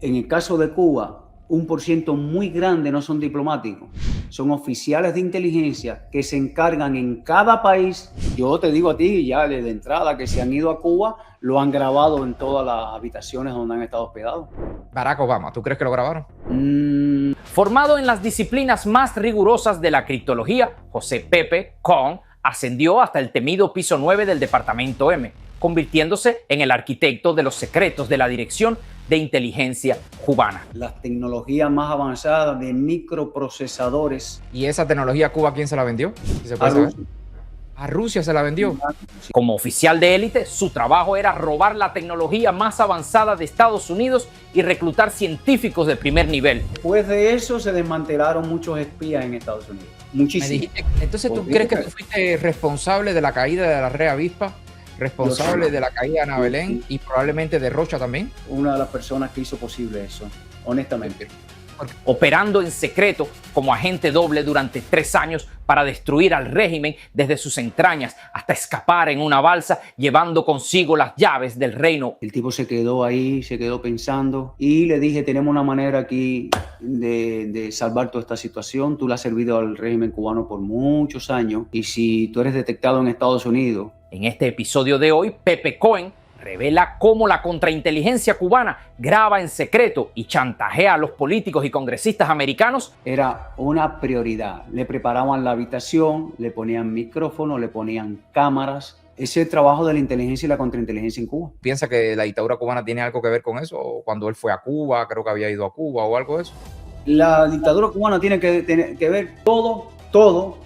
En el caso de Cuba, un por ciento muy grande no son diplomáticos, son oficiales de inteligencia que se encargan en cada país. Yo te digo a ti, ya desde entrada, que se han ido a Cuba, lo han grabado en todas las habitaciones donde han estado hospedados. Barack Obama, ¿tú crees que lo grabaron? Formado en las disciplinas más rigurosas de la criptología, José Pepe Kong ascendió hasta el temido piso 9 del Departamento M, convirtiéndose en el arquitecto de los secretos de la Dirección de Inteligencia Cubana. Las tecnologías más avanzadas de microprocesadores. ¿Y esa tecnología a Cuba quién se la vendió? ¿Sí se puede saber? ¿A Rusia se la vendió? Como oficial de élite, su trabajo era robar la tecnología más avanzada de Estados Unidos y reclutar científicos de primer nivel. Después de eso se desmantelaron muchos espías en Estados Unidos. Muchísimo. Entonces, ¿tú crees que tú fuiste responsable de la caída de la Red Avispa? ¿Responsable de la caída de Ana Belén y probablemente de Rocha también? Una de las personas que hizo posible eso, honestamente. Operando en secreto como agente doble durante 3 años para destruir al régimen desde sus entrañas hasta escapar en una balsa llevando consigo las llaves del reino. El tipo se quedó ahí, se quedó pensando y le dije, tenemos una manera aquí de salvar toda esta situación. Tú le has servido al régimen cubano por muchos años y si tú eres detectado en Estados Unidos. En este episodio de hoy, Pepe Cohen revela cómo la contrainteligencia cubana graba en secreto y chantajea a los políticos y congresistas americanos. Era una prioridad. Le preparaban la habitación, le ponían micrófono, le ponían cámaras. Ese es el trabajo de la inteligencia y la contrainteligencia en Cuba. ¿Piensa que la dictadura cubana tiene algo que ver con eso? ¿O cuando él fue a Cuba, creo que había ido a Cuba o algo de eso? La dictadura cubana tiene que ver todo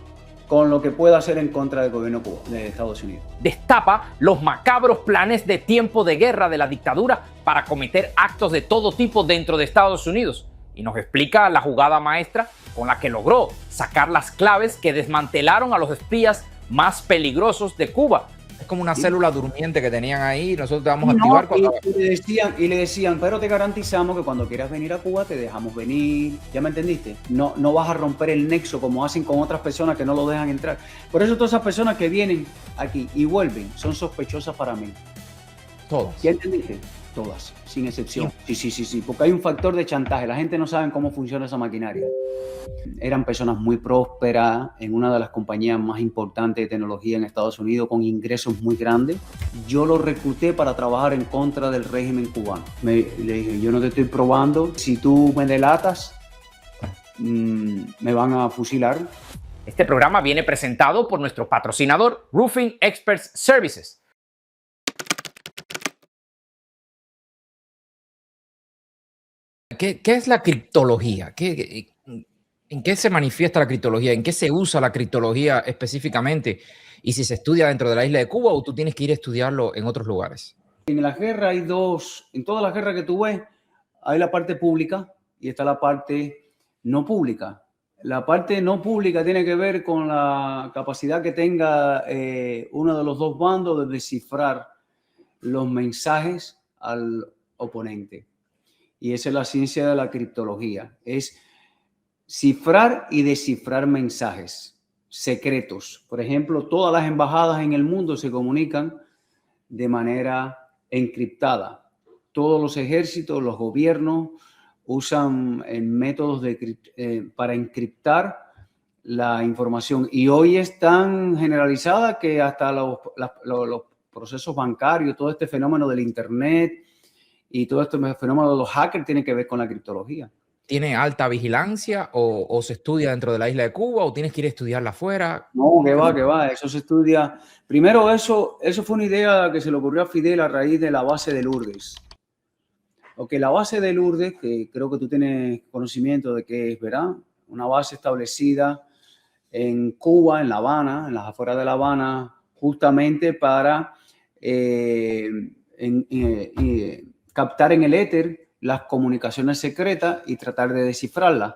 con lo que pueda hacer en contra del gobierno de Estados Unidos. Destapa los macabros planes de tiempo de guerra de la dictadura para cometer actos de todo tipo dentro de Estados Unidos y nos explica la jugada maestra con la que logró sacar las claves que desmantelaron a los espías más peligrosos de Cuba. Es como una célula durmiente que tenían ahí y nosotros te vamos a activar cuando... Y le decían, pero te garantizamos que cuando quieras venir a Cuba te dejamos venir. ¿Ya me entendiste? No vas a romper el nexo como hacen con otras personas que no lo dejan entrar. Por eso todas esas personas que vienen aquí y vuelven son sospechosas para mí. Todas. ¿Ya entendiste? Todas, sin excepción. Sí, porque hay un factor de chantaje. La gente no sabe cómo funciona esa maquinaria. Eran personas muy prósperas en una de las compañías más importantes de tecnología en Estados Unidos, con ingresos muy grandes. Yo los recluté para trabajar en contra del régimen cubano. Le dije, yo no te estoy probando. Si tú me delatas, me van a fusilar. Este programa viene presentado por nuestro patrocinador Roofing Experts Services. ¿Qué es la criptología? ¿En qué se manifiesta la criptología? ¿En qué se usa la criptología específicamente? ¿Y si se estudia dentro de la isla de Cuba o tú tienes que ir a estudiarlo en otros lugares? En la guerra hay dos, en todas las guerras que tú ves, hay la parte pública y está la parte no pública. La parte no pública tiene que ver con la capacidad que tenga uno de los dos bandos de descifrar los mensajes al oponente. Y esa es la ciencia de la criptología. Es cifrar y descifrar mensajes secretos. Por ejemplo, todas las embajadas en el mundo se comunican de manera encriptada. Todos los ejércitos, los gobiernos usan métodos para encriptar la información. Y hoy es tan generalizada que hasta los procesos bancarios, todo este fenómeno del Internet y todo este fenómeno de los hackers tiene que ver con la criptología. ¿Tiene alta vigilancia o se estudia dentro de la isla de Cuba o tienes que ir a estudiarla afuera? No, que va, eso se estudia. Primero eso fue una idea que se le ocurrió a Fidel a raíz de la base de Lourdes. La base de Lourdes, que creo que tú tienes conocimiento de qué es, ¿verdad? Una base establecida en Cuba, en La Habana, en las afueras de La Habana, justamente para captar en el éter las comunicaciones secretas y tratar de descifrarlas.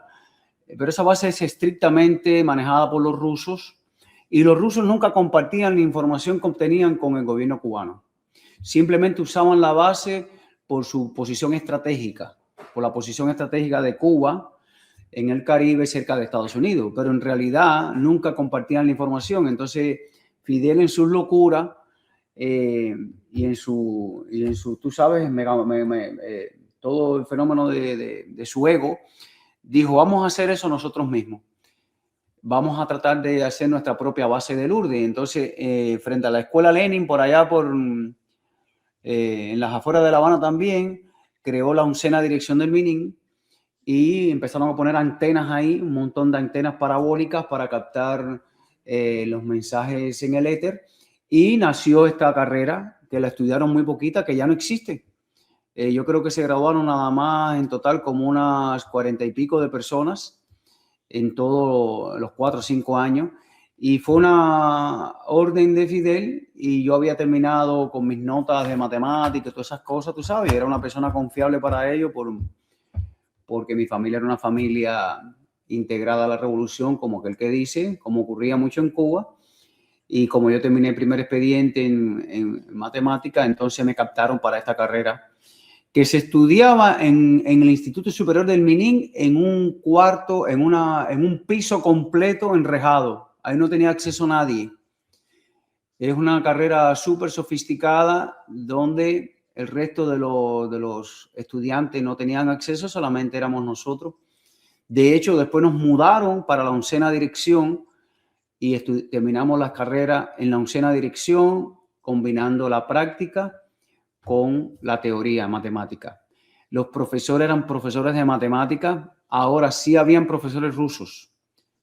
Pero esa base es estrictamente manejada por los rusos y los rusos nunca compartían la información que obtenían con el gobierno cubano. Simplemente usaban la base por su posición estratégica, por la posición estratégica de Cuba en el Caribe cerca de Estados Unidos, pero en realidad nunca compartían la información. Entonces Fidel en sus locuras y en su, tú sabes, todo el fenómeno de su ego, dijo, vamos a hacer eso nosotros mismos. Vamos a tratar de hacer nuestra propia base de Lourdes. Entonces, frente a la Escuela Lenin, por allá, en las afueras de La Habana también, creó la 11ª dirección del MININ y empezaron a poner antenas ahí, un montón de antenas parabólicas para captar los mensajes en el éter. Y nació esta carrera, que la estudiaron muy poquita, que ya no existe. Yo creo que se graduaron nada más en total como unas 40 y pico de personas en todos los 4 o 5 años, y fue una orden de Fidel, y yo había terminado con mis notas de matemáticas y todas esas cosas, tú sabes, era una persona confiable para ello, porque mi familia era una familia integrada a la revolución, como aquel que dice, como ocurría mucho en Cuba, y como yo terminé el primer expediente en matemáticas, entonces me captaron para esta carrera, que se estudiaba en el Instituto Superior del MININ en un cuarto, en un piso completo enrejado. Ahí no tenía acceso nadie. Es una carrera súper sofisticada donde el resto de los estudiantes no tenían acceso, solamente éramos nosotros. De hecho, después nos mudaron para la 11ª dirección y terminamos las carreras en la 11ª dirección, combinando la práctica con la teoría matemática. Los profesores eran profesores de matemática. Ahora sí habían profesores rusos.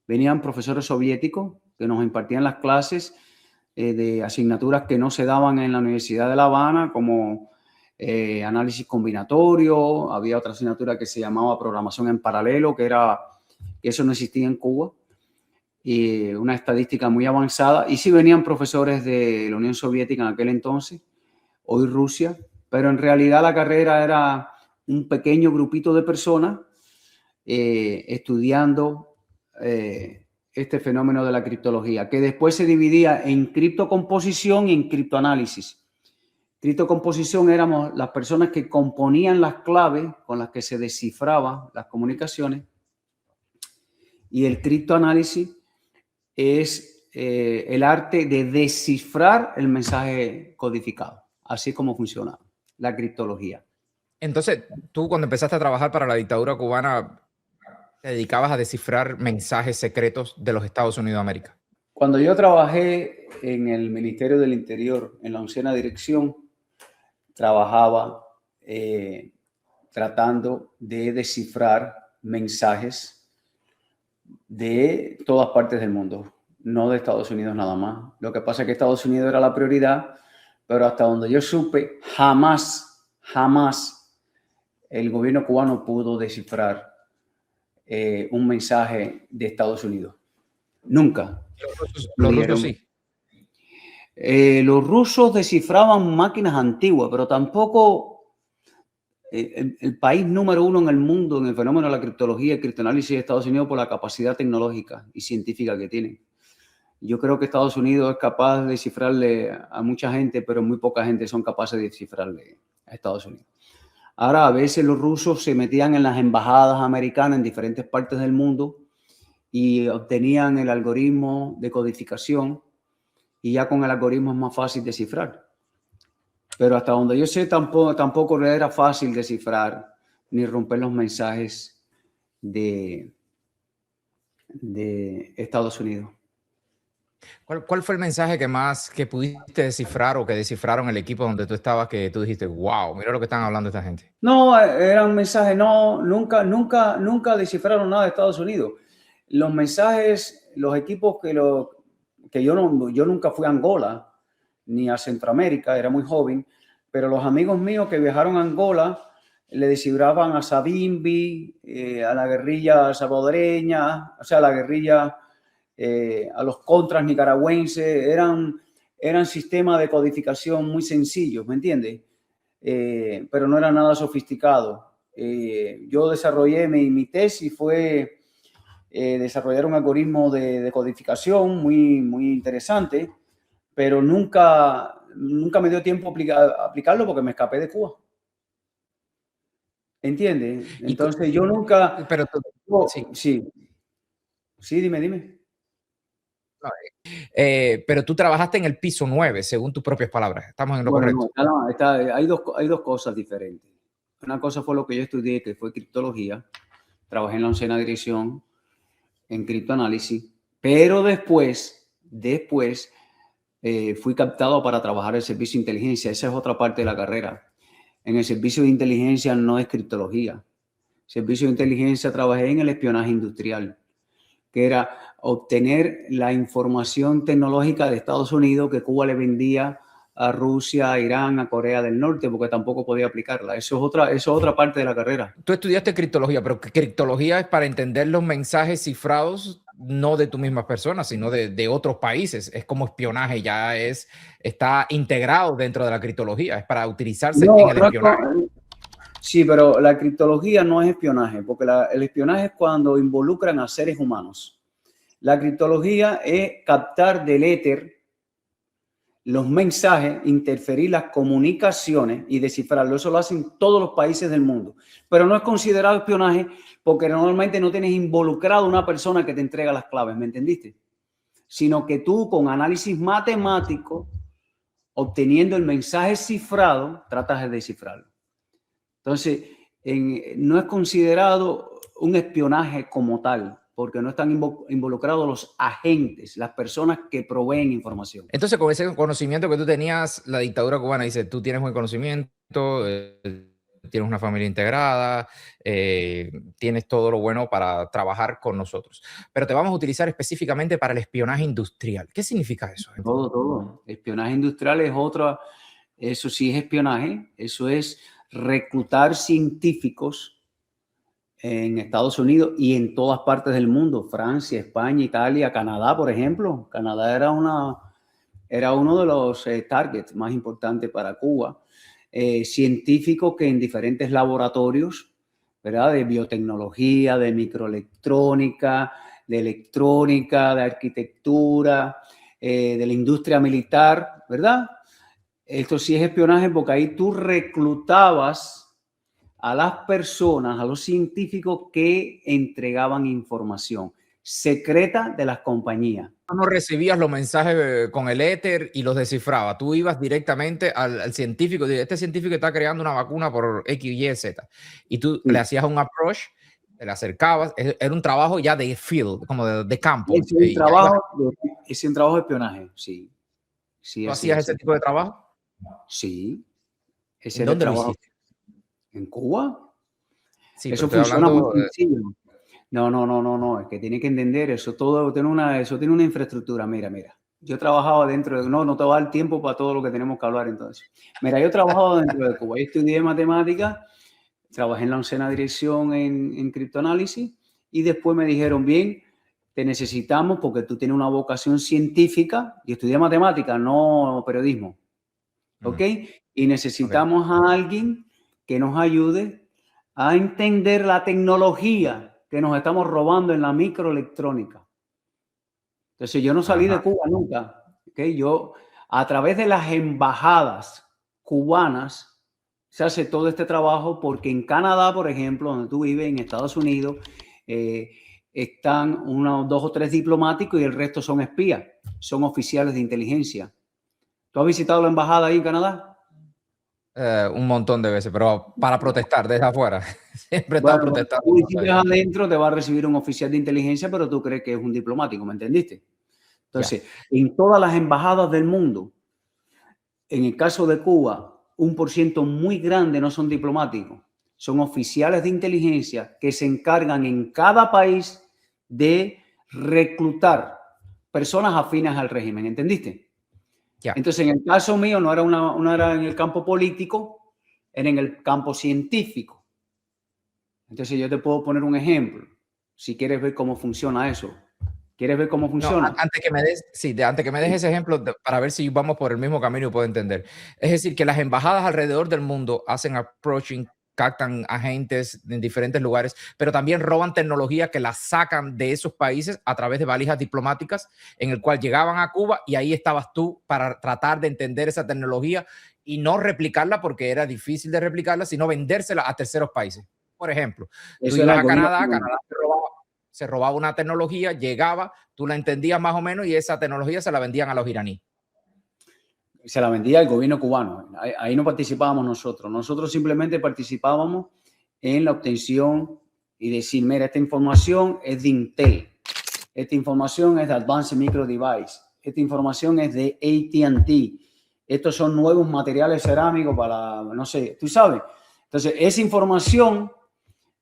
Venían profesores soviéticos que nos impartían las clases de asignaturas que no se daban en la Universidad de La Habana, como análisis combinatorio. Había otra asignatura que se llamaba programación en paralelo, que eso no existía en Cuba. Y una estadística muy avanzada. Y sí venían profesores de la Unión Soviética en aquel entonces, hoy Rusia, pero en realidad la carrera era un pequeño grupito de personas estudiando este fenómeno de la criptología, que después se dividía en criptocomposición y en criptoanálisis. Criptocomposición éramos las personas que componían las claves con las que se descifraban las comunicaciones, y el criptoanálisis es el arte de descifrar el mensaje codificado. Así como funciona la criptología. Entonces, tú cuando empezaste a trabajar para la dictadura cubana, te dedicabas a descifrar mensajes secretos de los Estados Unidos de América. Cuando yo trabajé en el Ministerio del Interior, en la 11ª dirección, trabajaba tratando de descifrar mensajes de todas partes del mundo, no de Estados Unidos nada más. Lo que pasa es que Estados Unidos era la prioridad, pero hasta donde yo supe, jamás el gobierno cubano pudo descifrar un mensaje de Estados Unidos. Nunca. Los rusos sí. Los rusos descifraban máquinas antiguas, pero tampoco el país número 1 en el mundo en el fenómeno de la criptología y el criptoanálisis de Estados Unidos por la capacidad tecnológica y científica que tienen. Yo creo que Estados Unidos es capaz de descifrarle a mucha gente, pero muy poca gente son capaces de descifrarle a Estados Unidos. Ahora, a veces los rusos se metían en las embajadas americanas en diferentes partes del mundo y obtenían el algoritmo de codificación, y ya con el algoritmo es más fácil descifrar. Pero hasta donde yo sé, tampoco era fácil descifrar ni romper los mensajes de Estados Unidos. ¿Cuál fue el mensaje que pudiste descifrar o que descifraron el equipo donde tú estabas, que tú dijiste, wow, mira lo que están hablando esta gente? No, eran mensajes, nunca descifraron nada de Estados Unidos. Los mensajes, los equipos que yo nunca fui a Angola ni a Centroamérica, era muy joven, pero los amigos míos que viajaron a Angola le descifraban a Savimbi, a la guerrilla salvadoreña, o sea, a la guerrilla, a los contras nicaragüenses. Eran sistemas de codificación muy sencillos, ¿me entiendes? Pero no era nada sofisticado. Yo desarrollé mi tesis, fue desarrollar un algoritmo de codificación muy interesante, pero nunca me dio tiempo aplicarlo porque me escapé de Cuba. ¿Entiendes? Entonces yo nunca... Pero Sí, dime. Pero tú trabajaste en el piso 9, según tus propias palabras. Estamos en lo correcto. No, hay dos cosas diferentes. Una cosa fue lo que yo estudié, que fue criptología. Trabajé en la 11ª dirección en criptoanálisis, pero después fui captado para trabajar en el servicio de inteligencia. Esa es otra parte de la carrera. En el servicio de inteligencia no es criptología. Servicio de inteligencia trabajé en el espionaje industrial, que era obtener la información tecnológica de Estados Unidos que Cuba le vendía a Rusia, a Irán, a Corea del Norte, porque tampoco podía aplicarla. Eso es otra parte de la carrera. Tú estudiaste criptología, pero criptología es para entender los mensajes cifrados no de tu misma persona, sino de otros países. Es como espionaje, está integrado dentro de la criptología, es para utilizarse en el espionaje. Sí, pero la criptología no es espionaje, porque el espionaje es cuando involucran a seres humanos. La criptología es captar del éter los mensajes, interferir las comunicaciones y descifrarlo. Eso lo hacen todos los países del mundo. Pero no es considerado espionaje porque normalmente no tienes involucrado a una persona que te entrega las claves, ¿me entendiste? Sino que tú con análisis matemático, obteniendo el mensaje cifrado, tratas de descifrarlo. Entonces, no es considerado un espionaje como tal, porque no están involucrados los agentes, las personas que proveen información. Entonces, con ese conocimiento que tú tenías, la dictadura cubana dice, tú tienes buen conocimiento, tienes una familia integrada, tienes todo lo bueno para trabajar con nosotros. Pero te vamos a utilizar específicamente para el espionaje industrial. ¿Qué significa eso? Todo. Espionaje industrial es otra, eso sí es espionaje, eso es reclutar científicos en Estados Unidos y en todas partes del mundo, Francia, España, Italia, Canadá, por ejemplo. Canadá era uno de los targets más importantes para Cuba. Científicos que en diferentes laboratorios, ¿verdad? De biotecnología, de microelectrónica, de electrónica, de arquitectura, de la industria militar, ¿verdad? Esto sí es espionaje porque ahí tú reclutabas a las personas, a los científicos que entregaban información secreta de las compañías. No recibías los mensajes con el éter y los descifrabas. Tú ibas directamente al científico. Este científico está creando una vacuna por X, Y, Z. Y tú le hacías un approach, te le acercabas. Era un trabajo ya de field, como de campo. Es un trabajo de espionaje, sí. ¿Tú hacías ese tipo de trabajo? Sí. ¿En dónde lo hiciste? ¿En Cuba? Sí, eso funciona muy sencillo. No, es que tiene que entender, eso tiene una infraestructura. Mira, yo trabajaba dentro de, no te va a dar tiempo para todo lo que tenemos que hablar entonces. Mira, yo trabajaba dentro de Cuba, yo estudié matemáticas, trabajé en la 11ª dirección en criptoanálisis y después me dijeron, bien, te necesitamos porque tú tienes una vocación científica, y estudié matemáticas, no periodismo, ¿ok? Y necesitamos a alguien que nos ayude a entender la tecnología que nos estamos robando en la microelectrónica. Entonces, yo no salí de Cuba nunca. ¿Okay? Yo, a través de las embajadas cubanas, se hace todo este trabajo porque en Canadá, por ejemplo, donde tú vives, en Estados Unidos, están unos 2 o 3 diplomáticos y el resto son espías, son oficiales de inteligencia. ¿Tú has visitado la embajada ahí en Canadá? Un montón de veces, pero para protestar desde afuera. Siempre están protestando. Si estás adentro, te va a recibir un oficial de inteligencia, pero tú crees que es un diplomático, ¿me entendiste? Entonces, en todas las embajadas del mundo, en el caso de Cuba, 1% muy grande no son diplomáticos, son oficiales de inteligencia que se encargan en cada país de reclutar personas afines al régimen, ¿entendiste? Entonces, en el caso mío no era en el campo político, era en el campo científico. Entonces, yo te puedo poner un ejemplo, si quieres ver cómo funciona eso. ¿Quieres ver cómo funciona? No, antes que me des ese ejemplo para ver si vamos por el mismo camino y puedo entender. Es decir, que las embajadas alrededor del mundo hacen approaching, captan agentes en diferentes lugares, pero también roban tecnología que la sacan de esos países a través de valijas diplomáticas, en el cual llegaban a Cuba y ahí estabas tú para tratar de entender esa tecnología y no replicarla porque era difícil de replicarla, sino vendérsela a terceros países. Por ejemplo, tú ibas a Canadá, se robaba una tecnología, llegaba, tú la entendías más o menos y esa tecnología se la vendían a los iraníes. Se la vendía el gobierno cubano. Ahí no participábamos nosotros. Nosotros simplemente participábamos en la obtención y decir, mira, esta información es de Intel. Esta información es de Advanced Micro Device. Esta información es de AT&T. Estos son nuevos materiales cerámicos para, no sé, tú sabes. Entonces, esa información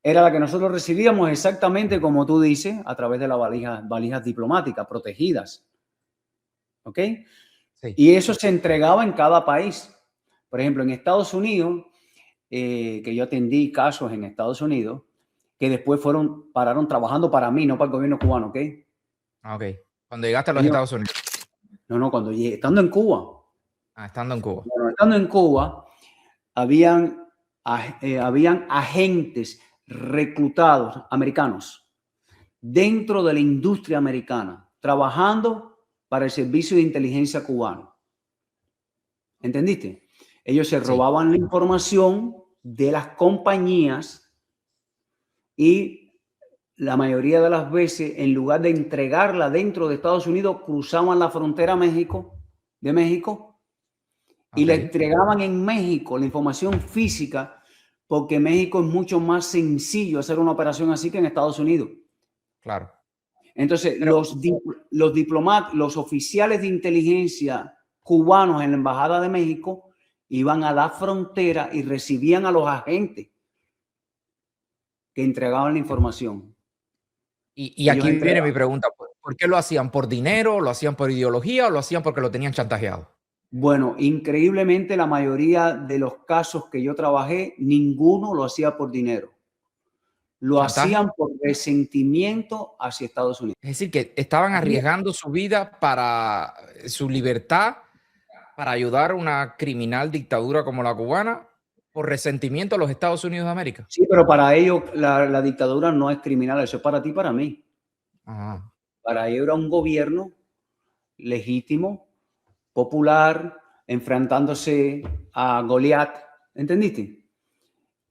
era la que nosotros recibíamos exactamente como tú dices, a través de las valijas diplomáticas protegidas. ¿Ok? Sí. Y eso se entregaba en cada país. Por ejemplo, en Estados Unidos, que yo atendí casos en Estados Unidos, que después pararon trabajando para mí, no para el gobierno cubano, ¿ok? Ok. Cuando llegaste a los Estados Unidos. No, cuando llegué, estando en Cuba. Estando en Cuba. Bueno, estando en Cuba, habían agentes reclutados americanos dentro de la industria americana, trabajando para el servicio de inteligencia cubano. ¿Entendiste? Ellos se robaban la información de las compañías y la mayoría de las veces, en lugar de entregarla dentro de Estados Unidos, cruzaban la frontera de México y la entregaban en México, la información física, porque en México es mucho más sencillo hacer una operación así que en Estados Unidos. Claro. Entonces, los diplomáticos, los oficiales de inteligencia cubanos en la Embajada de México iban a la frontera y recibían a los agentes que entregaban la información. Y aquí viene mi pregunta. ¿Por qué lo hacían? ¿Por dinero? ¿Lo hacían por ideología? ¿O lo hacían porque lo tenían chantajeado? Bueno, increíblemente la mayoría de los casos que yo trabajé, ninguno lo hacía por dinero. Lo hacían por resentimiento hacia Estados Unidos. Es decir, que estaban arriesgando su vida para su libertad, para ayudar a una criminal dictadura como la cubana, por resentimiento a los Estados Unidos de América. Sí, pero para ellos la dictadura no es criminal, eso es para ti y para mí. Ajá. Para ellos era un gobierno legítimo, popular, enfrentándose a Goliat, ¿entendiste?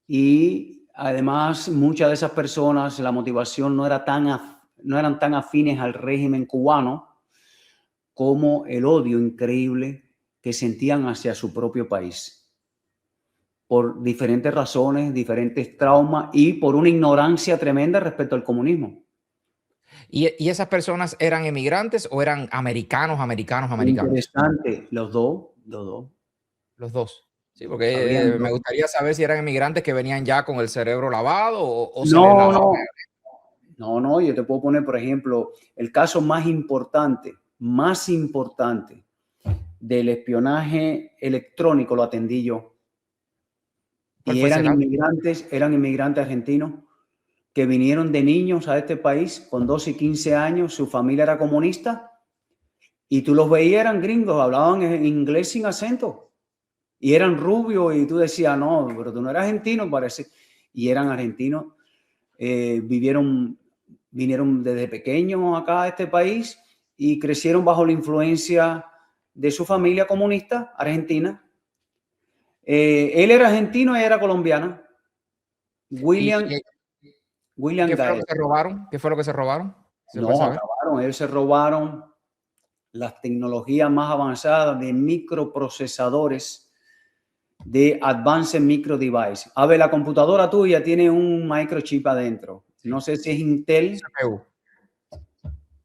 Y además muchas de esas personas, la motivación no eran tan afines al régimen cubano como el odio increíble que sentían hacia su propio país. Por diferentes razones, diferentes traumas y por una ignorancia tremenda respecto al comunismo. ¿Y esas personas eran emigrantes o eran americanos? Interesante, los dos. Los dos. Sí, porque me gustaría saber si eran emigrantes que venían ya con el cerebro lavado o se les lavaba. No, yo te puedo poner, por ejemplo, el caso más importante del espionaje electrónico lo atendí yo. Y eran inmigrantes argentinos que vinieron de niños a este país con 12 y 15 años, su familia era comunista y tú los veías, eran gringos, hablaban en inglés sin acento y eran rubios y tú decías, no, pero tú no eres argentino, parece. Y eran argentinos, vinieron desde pequeños acá a este país y crecieron bajo la influencia de su familia comunista argentina. Él era argentino y ella era colombiana. William ¿Qué fue lo que se robaron? ¿Qué fue lo que se robaron? Ellos se robaron las tecnologías más avanzadas de microprocesadores de Advanced Micro Device. A ver, la computadora tuya tiene un microchip adentro. No sé si es Intel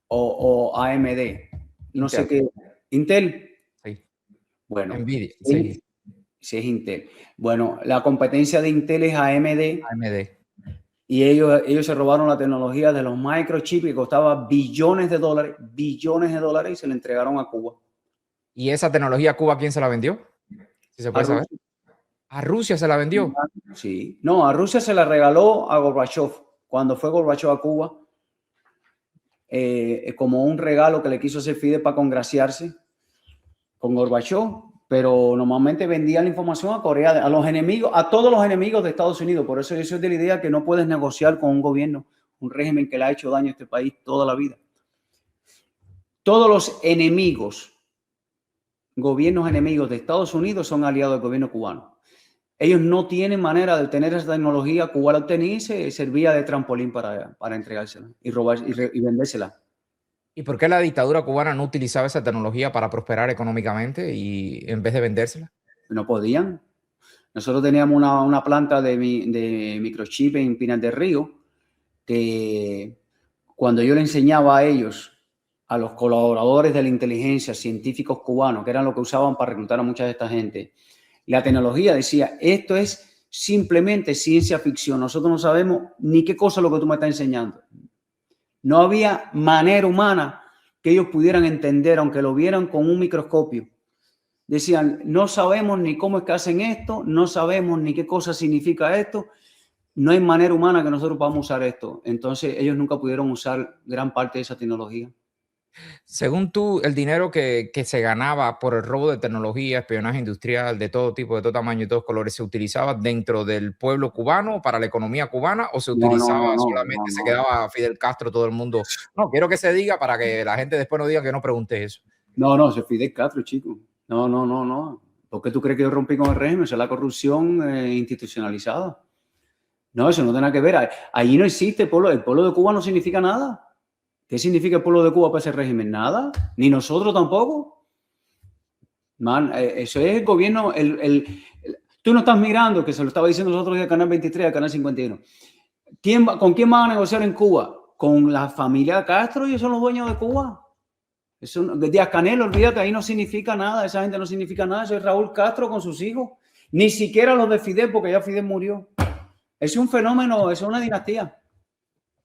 o AMD. No sé qué. ¿Intel? Sí. Bueno. Nvidia. Sí. Si es Intel. Bueno, la competencia de Intel es AMD. Y ellos se robaron la tecnología de los microchips que costaba billones de dólares y se la entregaron a Cuba. ¿Y esa tecnología a Cuba quién se la vendió? Si se puede saber. ¿A Rusia se la vendió? Sí. No, a Rusia se la regaló a Gorbachev cuando fue Gorbachev a Cuba, como un regalo que le quiso hacer Fidel para congraciarse con Gorbachev. Pero normalmente vendían la información a Corea, a los enemigos, a todos los enemigos de Estados Unidos. Por eso yo soy de la idea que no puedes negociar con un gobierno, un régimen que le ha hecho daño a este país toda la vida. Todos los gobiernos enemigos de Estados Unidos son aliados del gobierno cubano. Ellos no tienen manera de tener esa tecnología. Cuba la obtenía y se servía de trampolín para entregársela y robar y vendérsela. ¿Y por qué la dictadura cubana no utilizaba esa tecnología para prosperar económicamente y en vez de vendérsela? No podían. Nosotros teníamos una planta de microchip en Pinar del Río que cuando yo le enseñaba a ellos, a los colaboradores de la inteligencia, científicos cubanos, que eran lo que usaban para reclutar a mucha de esta gente, la tecnología decía, esto es simplemente ciencia ficción, nosotros no sabemos ni qué cosa es lo que tú me estás enseñando. No había manera humana que ellos pudieran entender, aunque lo vieran con un microscopio. Decían, no sabemos ni cómo es que hacen esto, no sabemos ni qué cosa significa esto, no hay manera humana que nosotros podamos usar esto. Entonces ellos nunca pudieron usar gran parte de esa tecnología. Según tú, el dinero que se ganaba por el robo de tecnología, espionaje industrial de todo tipo, de todo tamaño y todos colores, ¿se utilizaba dentro del pueblo cubano, para la economía cubana, o se utilizaba solamente, se quedaba Fidel Castro, todo el mundo? No, quiero que se diga para que la gente después no diga que no pregunté eso. No, se Fidel Castro, chico. No. ¿Por qué tú crees que yo rompí con el régimen? Esa es la corrupción institucionalizada. No, eso no tiene nada que ver. Allí no existe el pueblo de Cuba no significa nada. ¿Qué significa el pueblo de Cuba para ese régimen? Nada. Ni nosotros tampoco. Man, eso es el gobierno. Tú no estás mirando, que se lo estaba diciendo nosotros del Canal 23 al Canal 51. ¿Con quién van a negociar en Cuba? Con la familia Castro, y ellos son los dueños de Cuba. Eso, Díaz-Canel, olvídate, ahí no significa nada. Esa gente no significa nada. Eso es Raúl Castro con sus hijos. Ni siquiera los de Fidel, porque ya Fidel murió. Es un fenómeno, es una dinastía.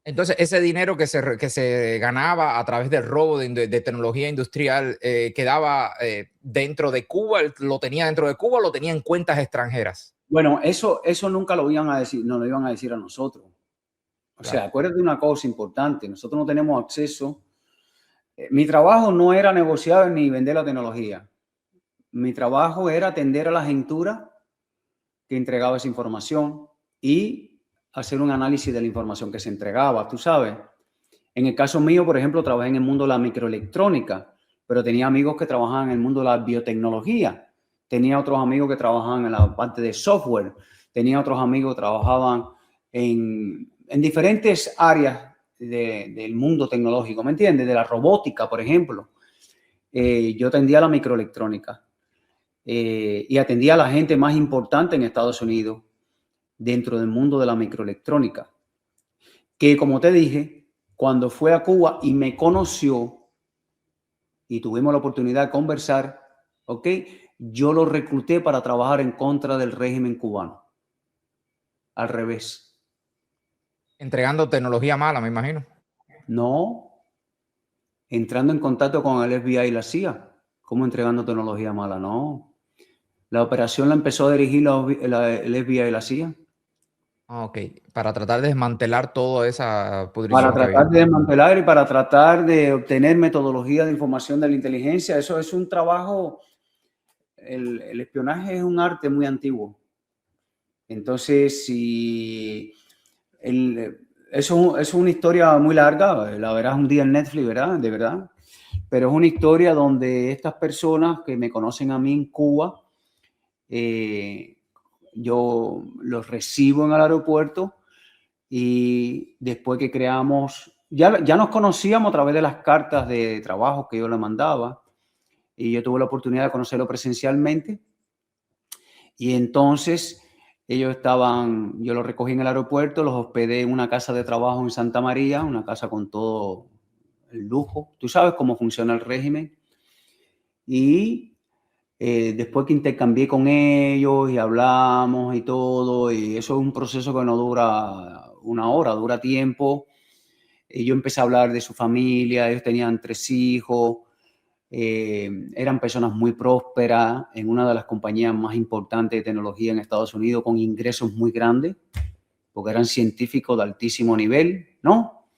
Entonces, ese dinero que se ganaba a través del robo de tecnología industrial quedaba dentro de Cuba, ¿lo tenía dentro de Cuba o lo tenía en cuentas extranjeras? Bueno, eso nunca lo iban a decir, no lo iban a decir a nosotros. O sea, acuérdate de una cosa importante, nosotros no tenemos acceso. Mi trabajo no era negociar ni vender la tecnología. Mi trabajo era atender a la agentura que entregaba esa información y hacer un análisis de la información que se entregaba, tú sabes. En el caso mío, por ejemplo, trabajé en el mundo de la microelectrónica, pero tenía amigos que trabajaban en el mundo de la biotecnología. Tenía otros amigos que trabajaban en la parte de software. Tenía otros amigos que trabajaban en diferentes áreas del mundo tecnológico, ¿me entiendes? De la robótica, por ejemplo. Yo atendía a la microelectrónica y atendía a la gente más importante en Estados Unidos dentro del mundo de la microelectrónica, que como te dije, cuando fue a Cuba y me conoció y tuvimos la oportunidad de conversar, ¿ok? Yo lo recluté para trabajar en contra del régimen cubano. Al revés. Entregando tecnología mala, me imagino. No, entrando en contacto con el FBI y la CIA. ¿Cómo entregando tecnología mala? No. La operación la empezó a dirigir el FBI y la CIA. Ok, para tratar de desmantelar toda esa pudrición. Para tratar de desmantelar y para tratar de obtener metodología de información de la inteligencia. Eso es un trabajo, el espionaje es un arte muy antiguo. Entonces, si eso es una historia muy larga, la verás un día en Netflix, ¿verdad? De verdad. Pero es una historia donde estas personas que me conocen a mí en Cuba, yo los recibo en el aeropuerto y después que creamos, ya nos conocíamos a través de las cartas de trabajo que yo le mandaba y yo tuve la oportunidad de conocerlo presencialmente y entonces ellos yo los recogí en el aeropuerto, los hospedé en una casa de trabajo en Santa María, una casa con todo el lujo. Tú sabes cómo funciona el régimen. Y después que intercambié con ellos y hablamos y todo, y eso es un proceso que no dura una hora, dura tiempo. Y yo empecé a hablar de su familia, ellos tenían 3 hijos, eran personas muy prósperas en una de las compañías más importantes de tecnología en Estados Unidos, con ingresos muy grandes, porque eran científicos de altísimo nivel, ¿no?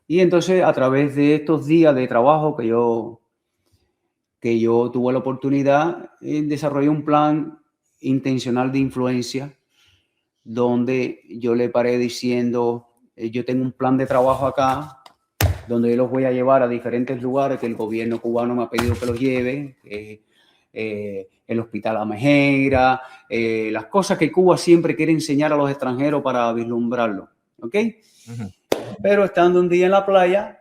Y entonces a través de estos días de trabajo que yo tuve la oportunidad, desarrollé un plan intencional de influencia donde yo le paré diciendo, yo tengo un plan de trabajo acá, donde yo los voy a llevar a diferentes lugares que el gobierno cubano me ha pedido que los lleve, el Hospital Amejeira, las cosas que Cuba siempre quiere enseñar a los extranjeros para vislumbrarlo, ¿ok? Pero estando un día en la playa,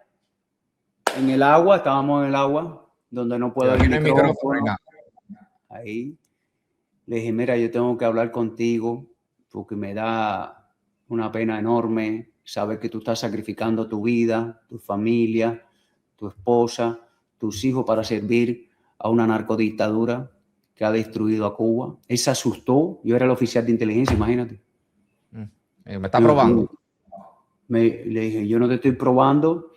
en el agua, estábamos en el agua, donde no puedo Aquí ir no hay micrófono ni nada. Ahí le dije, mira, yo tengo que hablar contigo porque me da una pena enorme saber que tú estás sacrificando tu vida, tu familia, tu esposa, tus hijos para servir a una narcodictadura que ha destruido a Cuba. Él se asustó. Yo era el oficial de inteligencia, imagínate. Me está probando. Le dije, yo no te estoy probando.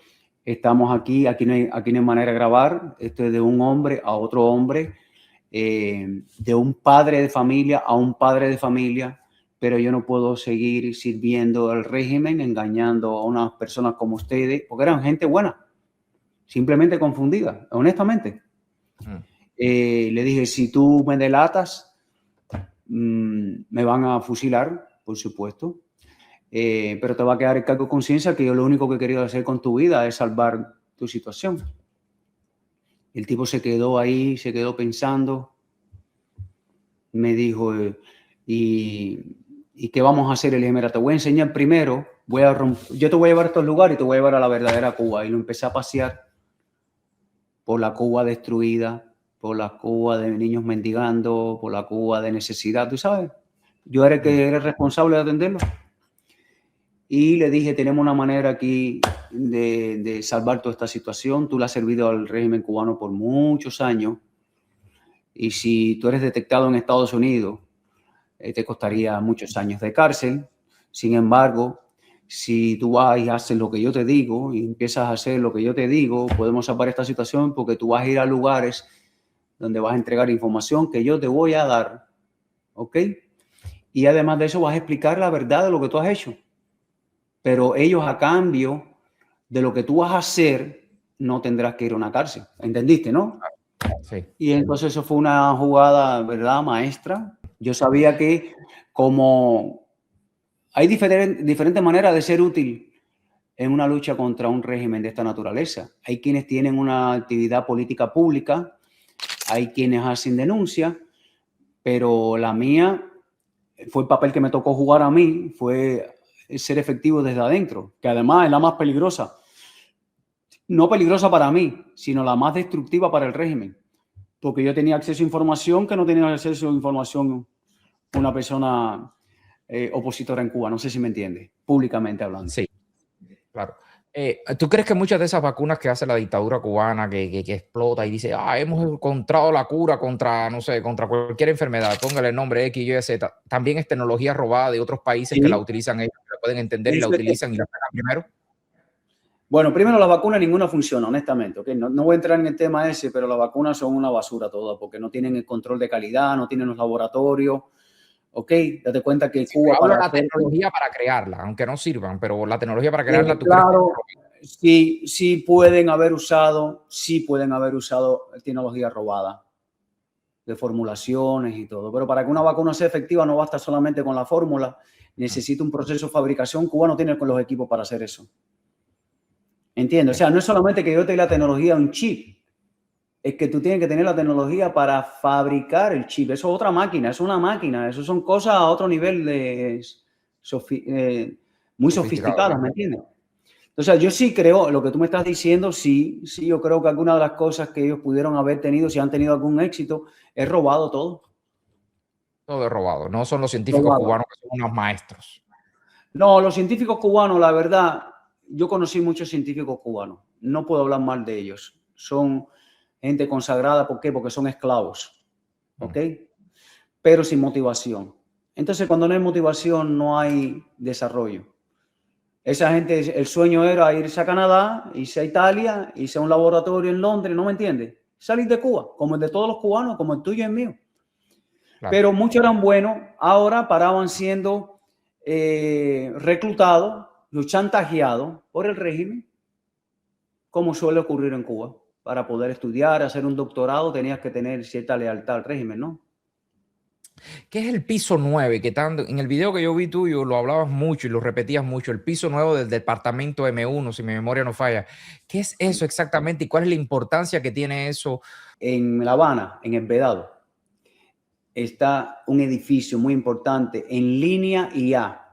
Estamos aquí no hay manera de grabar. Esto es de un hombre a otro hombre, de un padre de familia a un padre de familia, pero yo no puedo seguir sirviendo al régimen, engañando a unas personas como ustedes, porque eran gente buena, simplemente confundida, honestamente. Le dije, si tú me delatas, me van a fusilar, por supuesto, pero te va a quedar el cargo de conciencia que yo lo único que he querido hacer con tu vida es salvar tu situación. El tipo se quedó ahí, se quedó pensando, me dijo, ¿y qué vamos a hacer? Le dije, mira, te voy a enseñar primero, yo te voy a llevar a estos lugares y te voy a llevar a la verdadera Cuba. Y lo empecé a pasear por la Cuba destruida, por la Cuba de niños mendigando, por la Cuba de necesidad, tú sabes. Yo era el que era responsable de atenderlo. Y le dije, tenemos una manera aquí de salvar toda esta situación. Tú le has servido al régimen cubano por muchos años. Y si tú eres detectado en Estados Unidos, te costaría muchos años de cárcel. Sin embargo, si tú vas y haces lo que yo te digo y empiezas a hacer lo que yo te digo, podemos salvar esta situación porque tú vas a ir a lugares donde vas a entregar información que yo te voy a dar, ¿ok? Y además de eso vas a explicar la verdad de lo que tú has hecho. Pero ellos, a cambio de lo que tú vas a hacer, no tendrás que ir a una cárcel. ¿Entendiste, no? Sí. Y entonces eso fue una jugada, ¿verdad?, maestra. Yo sabía que como hay diferentes maneras de ser útil en una lucha contra un régimen de esta naturaleza. Hay quienes tienen una actividad política pública, hay quienes hacen denuncia, pero la mía fue el papel que me tocó jugar a mí, fue ser efectivo desde adentro, que además es la más peligrosa. No peligrosa para mí, sino la más destructiva para el régimen. Porque yo tenía acceso a información que no tenía acceso a información una persona opositora en Cuba. No sé si me entiende, públicamente hablando. Sí, claro. ¿Tú crees que muchas de esas vacunas que hace la dictadura cubana, que explota y dice, hemos encontrado la cura contra, no sé, contra cualquier enfermedad, póngale el nombre X, Y, Z, también es tecnología robada de otros países que la utilizan ellos, la pueden entender y la utilizan y la sacan primero? Bueno, primero, la vacuna ninguna funciona, honestamente. ¿Okay? No voy a entrar en el tema ese, pero las vacunas son una basura todas porque no tienen el control de calidad, no tienen los laboratorios. ¿Ok? Date cuenta que Cuba... Hablo de la tecnología para crearla, aunque no sirvan, pero la tecnología para crearla... ¿tú claro, sí pueden haber usado tecnología robada de formulaciones y todo. Pero para que una vacuna sea efectiva no basta solamente con la fórmula, necesita un proceso de fabricación. Cuba no tiene con los equipos para hacer eso. ¿Entiendes? O sea, no es solamente que yo tenga la tecnología, un chip. Es que tú tienes que tener la tecnología para fabricar el chip. Eso es otra máquina, es una máquina. Eso son cosas a otro nivel de muy sofisticadas, ¿me entiendes? Entonces, yo sí creo, lo que tú me estás diciendo, sí, yo creo que alguna de las cosas que ellos pudieron haber tenido, si han tenido algún éxito, es robado todo. Todo es robado. No son los científicos cubanos que son unos maestros. No, los científicos cubanos, la verdad, yo conocí muchos científicos cubanos. No puedo hablar mal de ellos. Son gente consagrada, ¿por qué? Porque son esclavos, ¿ok? Pero sin motivación. Entonces, cuando no hay motivación, no hay desarrollo. Esa gente, el sueño era irse a Canadá, irse a Italia, irse a un laboratorio en Londres, ¿no me entiendes? Salir de Cuba, como el de todos los cubanos, como el tuyo y el mío. Claro. Pero muchos eran buenos, ahora paraban siendo reclutados, chantajeados por el régimen, como suele ocurrir en Cuba. Para poder estudiar, hacer un doctorado, tenías que tener cierta lealtad al régimen, ¿no? ¿Qué es el piso 9? Que tanto, en el video que yo vi tuyo lo hablabas mucho y lo repetías mucho, el piso 9 del departamento M1, si mi memoria no falla. ¿Qué es eso exactamente y cuál es la importancia que tiene eso? En La Habana, en el Vedado, está un edificio muy importante en Línea IA.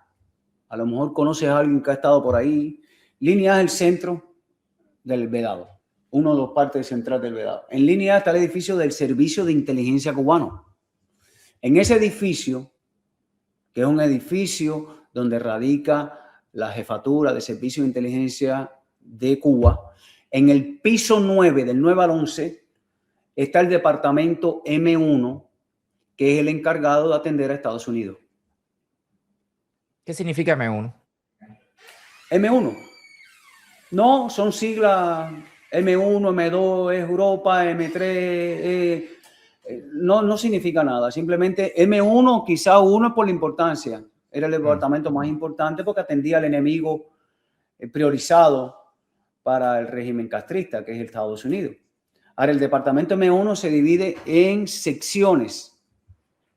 A lo mejor conoces a alguien que ha estado por ahí. Línea A es el centro del Vedado. uno de los partes centrales del Vedado. En línea está el edificio del Servicio de Inteligencia Cubano. En ese edificio, que es un edificio donde radica la jefatura de Servicio de Inteligencia de Cuba, en el piso 9, del 9 al 11, está el departamento M1, que es el encargado de atender a Estados Unidos. ¿Qué significa M1? M1. No, son siglas M1, M2, es Europa, M3, no significa nada. Simplemente M1, quizá uno es por la importancia. Era el departamento más importante porque atendía al enemigo priorizado para el régimen castrista, que es Estados Unidos. Ahora, el departamento M1 se divide en secciones.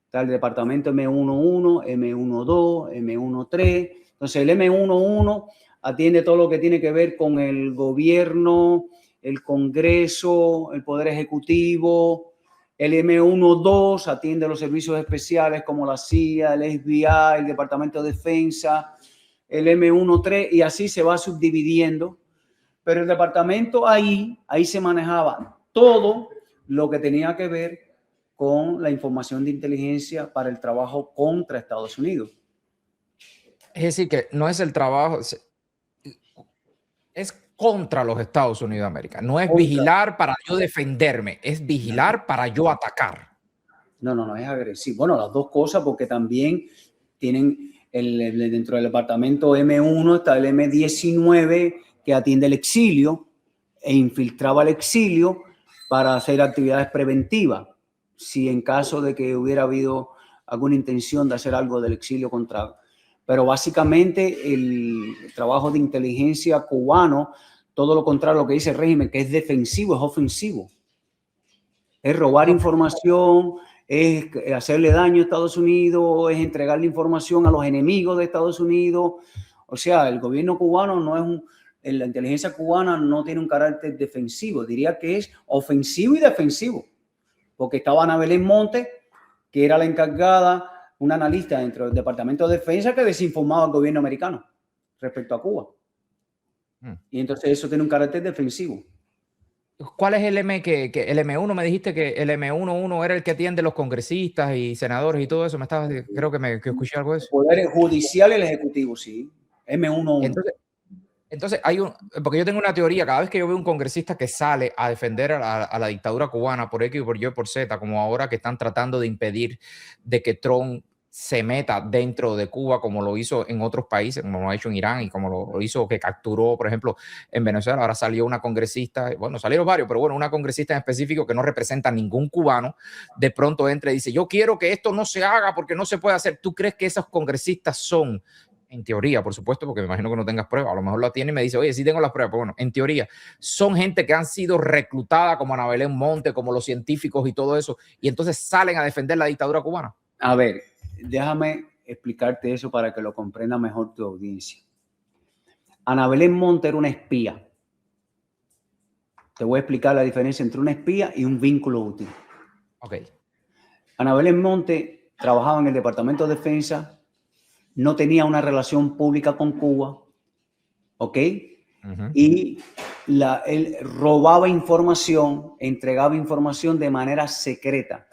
Está el departamento M11, M12, M13. Entonces, el M11 atiende todo lo que tiene que ver con el gobierno, el Congreso, el Poder Ejecutivo. El M12 atiende los servicios especiales como la CIA, el FBI, el Departamento de Defensa, el M13, y así se va subdividiendo. Pero el departamento ahí se manejaba todo lo que tenía que ver con la información de inteligencia para el trabajo contra Estados Unidos. Es decir, que no es el trabajo, es contra los Estados Unidos de América. No es vigilar para yo defenderme, es vigilar para yo atacar. No, es agresivo. Bueno, las dos cosas, porque también tienen dentro del departamento M1 está el M19, que atiende el exilio e infiltraba el exilio para hacer actividades preventivas, si en caso de que hubiera habido alguna intención de hacer algo del exilio contra. Pero básicamente el trabajo de inteligencia cubano, todo lo contrario a lo que dice el régimen, que es defensivo, es ofensivo. Es robar información, es hacerle daño a Estados Unidos, es entregarle información a los enemigos de Estados Unidos. O sea, el gobierno cubano no es la inteligencia cubana no tiene un carácter defensivo, diría que es ofensivo y defensivo, porque estaba Ana Belén Monte, que era la encargada, una analista dentro del Departamento de Defensa que desinformaba al gobierno americano respecto a Cuba. Y entonces eso tiene un carácter defensivo. ¿Cuál es el el M1? Me dijiste que el M11 era el que atiende los congresistas y senadores y todo eso. Creo que escuché algo de eso. El Poder Judicial y el Ejecutivo, sí. M11. Entonces porque yo tengo una teoría, cada vez que yo veo un congresista que sale a defender a la dictadura cubana por X, por Y, por Z, como ahora que están tratando de impedir de que Trump se meta dentro de Cuba, como lo hizo en otros países, como lo ha hecho en Irán y como lo hizo que capturó, por ejemplo, en Venezuela. Ahora salió una congresista, bueno, salieron varios, pero bueno, una congresista en específico que no representa a ningún cubano, de pronto entra y dice, yo quiero que esto no se haga porque no se puede hacer. ¿Tú crees que esos congresistas son, en teoría, por supuesto, porque me imagino que no tengas pruebas, a lo mejor la tiene y me dice, oye, sí tengo las pruebas, pero bueno, en teoría, son gente que han sido reclutada como Ana Belén Monte, como los científicos y todo eso, y entonces salen a defender la dictadura cubana? A ver, déjame explicarte eso para que lo comprenda mejor tu audiencia. Ana Belén Monte era una espía. Te voy a explicar la diferencia entre una espía y un vínculo útil. Ok. Ana Belén Monte trabajaba en el Departamento de Defensa, no tenía una relación pública con Cuba, ¿ok? Y él robaba información, entregaba información de manera secreta.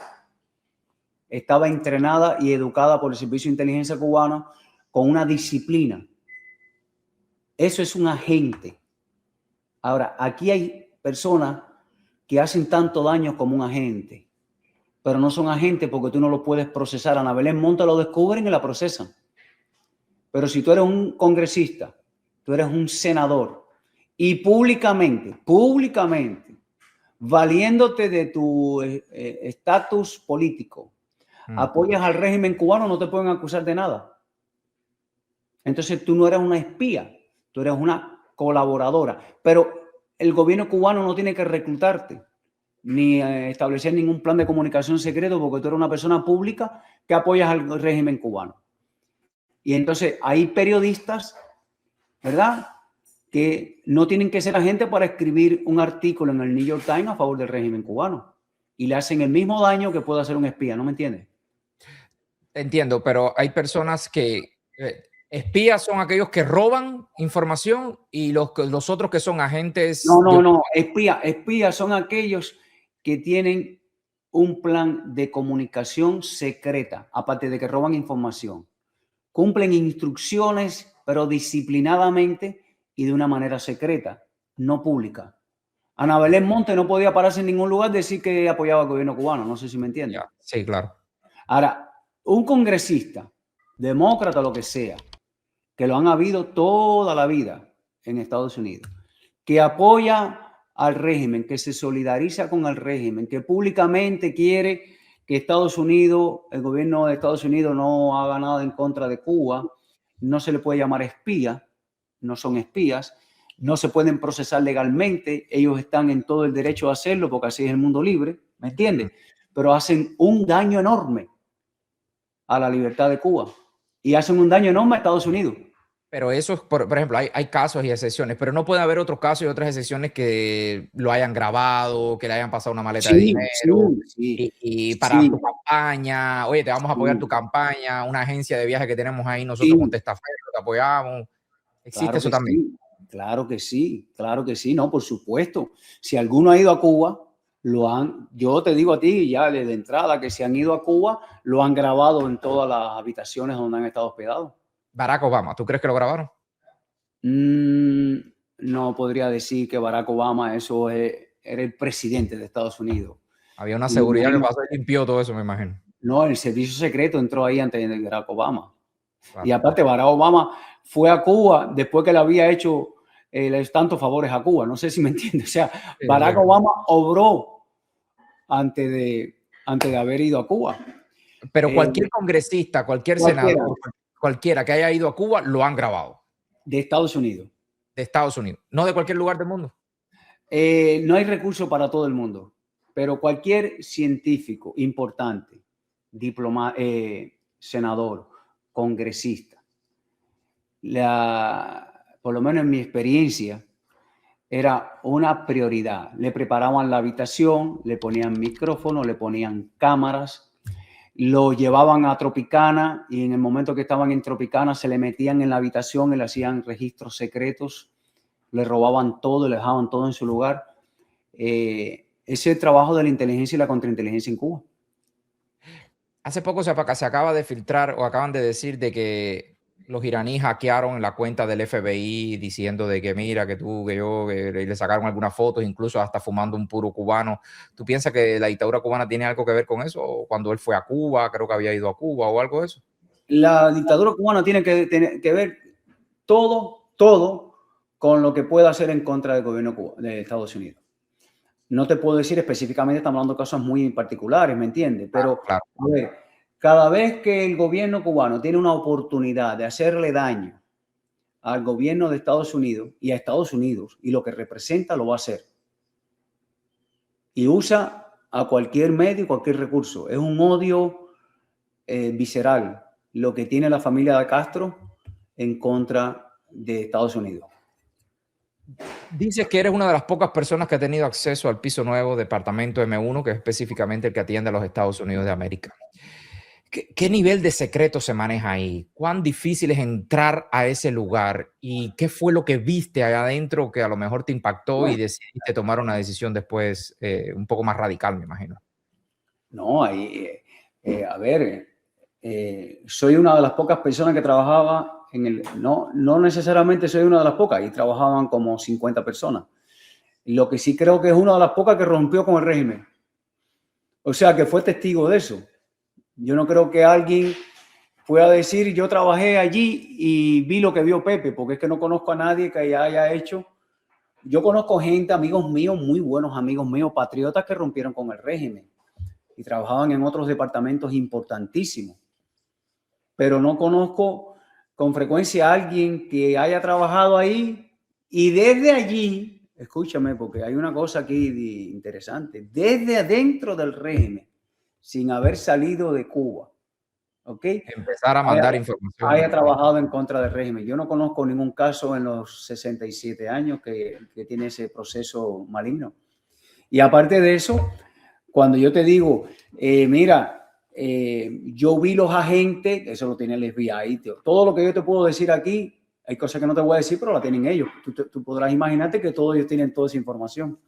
Estaba entrenada y educada por el Servicio de Inteligencia cubano con una disciplina. Eso es un agente. Ahora, aquí hay personas que hacen tanto daño como un agente, pero no son agentes porque tú no lo puedes procesar. Ana Belén Monte lo descubren y la procesan. Pero si tú eres un congresista, tú eres un senador y públicamente, valiéndote de tu estatus político, apoyas al régimen cubano, no te pueden acusar de nada. Entonces tú no eres una espía, tú eres una colaboradora. Pero el gobierno cubano no tiene que reclutarte ni establecer ningún plan de comunicación secreto porque tú eres una persona pública que apoyas al régimen cubano. Y entonces hay periodistas, ¿verdad?, que no tienen que ser agentes para escribir un artículo en el New York Times a favor del régimen cubano. Y le hacen el mismo daño que puede hacer un espía, ¿no me entiendes? Entiendo, pero hay personas que Espías son aquellos que roban información y los otros que son agentes. No. Espías son aquellos que tienen un plan de comunicación secreta, aparte de que roban información. Cumplen instrucciones, pero disciplinadamente y de una manera secreta, no pública. Ana Belén Monte no podía pararse en ningún lugar y decir que apoyaba al gobierno cubano. No sé si me entiendes. Sí, claro. Ahora, un congresista, demócrata o lo que sea, que lo han habido toda la vida en Estados Unidos, que apoya al régimen, que se solidariza con el régimen, que públicamente quiere que Estados Unidos, el gobierno de Estados Unidos no haga nada en contra de Cuba, no se le puede llamar espía, no son espías, no se pueden procesar legalmente, ellos están en todo el derecho a hacerlo porque así es el mundo libre, ¿me entiendes? Pero hacen un daño enorme a la libertad de Cuba y hacen un daño enorme a Estados Unidos. Pero eso es, por ejemplo, hay casos y excepciones, pero no puede haber otros casos y otras excepciones que lo hayan grabado, que le hayan pasado una maleta de dinero y para tu campaña. Oye, te vamos a apoyar tu campaña, una agencia de viaje que tenemos ahí nosotros con Testaferro, te apoyamos. ¿Existe claro eso también? Sí. Claro que sí, no, por supuesto. Si alguno ha ido a Cuba, yo te digo a ti ya desde entrada que si han ido a Cuba, lo han grabado en todas las habitaciones donde han estado hospedados. Barack Obama, ¿tú crees que lo grabaron? No podría decir que Barack Obama era el presidente de Estados Unidos. Había una seguridad que pasó y limpió todo eso, me imagino. No, el servicio secreto entró ahí antes de Barack Obama. Claro. Y aparte, Barack Obama fue a Cuba después que le había hecho tantos favores a Cuba. No sé si me entiendes. O sea, Barack Obama obró antes de haber ido a Cuba. Pero cualquier congresista, cualquier senador, cualquiera que haya ido a Cuba, lo han grabado. De Estados Unidos. De Estados Unidos. No de cualquier lugar del mundo. No hay recursos para todo el mundo. Pero cualquier científico importante, senador, congresista, por lo menos en mi experiencia, era una prioridad. Le preparaban la habitación, le ponían micrófono, le ponían cámaras, lo llevaban a Tropicana y en el momento que estaban en Tropicana se le metían en la habitación y le hacían registros secretos, le robaban todo, le dejaban todo en su lugar. Ese es el trabajo de la inteligencia y la contrainteligencia en Cuba. Hace poco se acaba de filtrar o acaban de decir de que los iraníes hackearon la cuenta del FBI diciendo de que mira, que tú, que yo, que le sacaron algunas fotos, incluso hasta fumando un puro cubano. ¿Tú piensas que la dictadura cubana tiene algo que ver con eso? ¿O cuando él fue a Cuba, creo que había ido a Cuba o algo de eso? La dictadura cubana tiene que ver todo con lo que pueda hacer en contra del gobierno de Estados Unidos. No te puedo decir específicamente, estamos hablando de cosas muy particulares, ¿me entiendes? Pero claro. A ver, cada vez que el gobierno cubano tiene una oportunidad de hacerle daño al gobierno de Estados Unidos y a Estados Unidos y lo que representa, lo va a hacer. Y usa a cualquier medio y cualquier recurso. Es un odio visceral lo que tiene la familia de Castro en contra de Estados Unidos. Dices que eres una de las pocas personas que ha tenido acceso al piso nuevo, departamento M1, que es específicamente el que atiende a los Estados Unidos de América. ¿Qué nivel de secreto se maneja ahí? ¿Cuán difícil es entrar a ese lugar? ¿Y qué fue lo que viste allá adentro que a lo mejor te impactó y decidiste tomar una decisión después un poco más radical, me imagino? No, soy una de las pocas personas que trabajaba no necesariamente soy una de las pocas, y trabajaban como 50 personas. Lo que sí creo que es una de las pocas que rompió con el régimen. O sea, que fue testigo de eso. Yo no creo que alguien pueda decir, yo trabajé allí y vi lo que vio Pepe, porque es que no conozco a nadie que haya hecho. Yo conozco gente, amigos míos, muy buenos amigos míos, patriotas que rompieron con el régimen y trabajaban en otros departamentos importantísimos. Pero no conozco con frecuencia a alguien que haya trabajado ahí y desde allí, escúchame, porque hay una cosa aquí interesante, desde adentro del régimen, sin haber salido de Cuba, ¿ok? Empezar a mandar información. Haya trabajado en contra del régimen. Yo no conozco ningún caso en los 67 años que tiene ese proceso maligno. Y aparte de eso, cuando yo te digo, mira, yo vi los agentes, eso lo tiene el FBI, tío. Todo lo que yo te puedo decir aquí, hay cosas que no te voy a decir, pero la tienen ellos. Tú podrás imaginarte que todos ellos tienen toda esa información.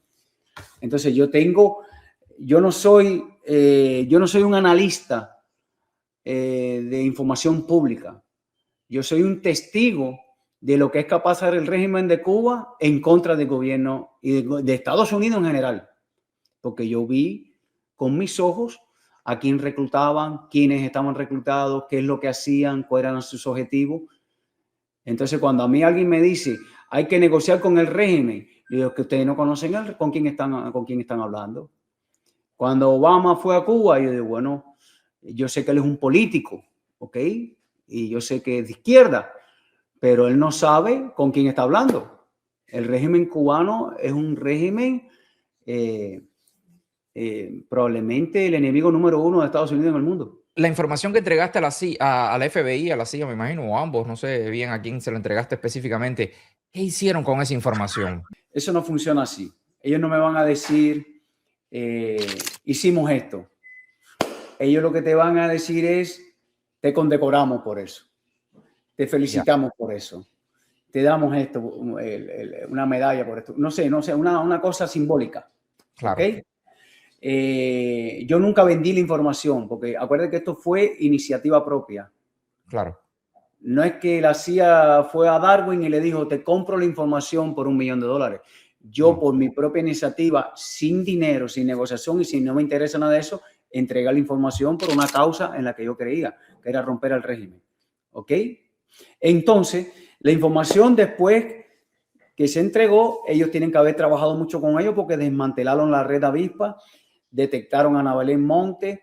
Entonces yo no soy un analista de información pública. Yo soy un testigo de lo que es capaz de hacer el régimen de Cuba en contra del gobierno y de Estados Unidos en general. Porque yo vi con mis ojos a quién reclutaban, quiénes estaban reclutados, qué es lo que hacían, cuáles eran sus objetivos. Entonces, cuando a mí alguien me dice, hay que negociar con el régimen, yo digo que ustedes no conocen con quién están hablando. Cuando Obama fue a Cuba, yo digo, bueno, yo sé que él es un político, ¿ok? Y yo sé que es de izquierda, pero él no sabe con quién está hablando. El régimen cubano es un régimen probablemente el enemigo número 1 de Estados Unidos en el mundo. La información que entregaste a la FBI, a la CIA, me imagino, o ambos, no sé bien a quién se lo entregaste específicamente, ¿qué hicieron con esa información? Eso no funciona así. Ellos no me van a decir, hicimos esto. Ellos lo que te van a decir es, te condecoramos por eso. Te felicitamos por eso. Te damos esto, una medalla por esto. No sé, una cosa simbólica. Claro. ¿Okay? Yo nunca vendí la información, porque acuérdate que esto fue iniciativa propia. Claro. No es que la CIA fue a Darwin y le dijo, te compro la información por $1 millón. Yo, por mi propia iniciativa, sin dinero, sin negociación y sin no me interesa nada de eso, entregué la información por una causa en la que yo creía, que era romper el régimen. ¿Ok? Entonces, la información después que se entregó, ellos tienen que haber trabajado mucho con ellos porque desmantelaron la red avispa, detectaron a Ana Belén Monte,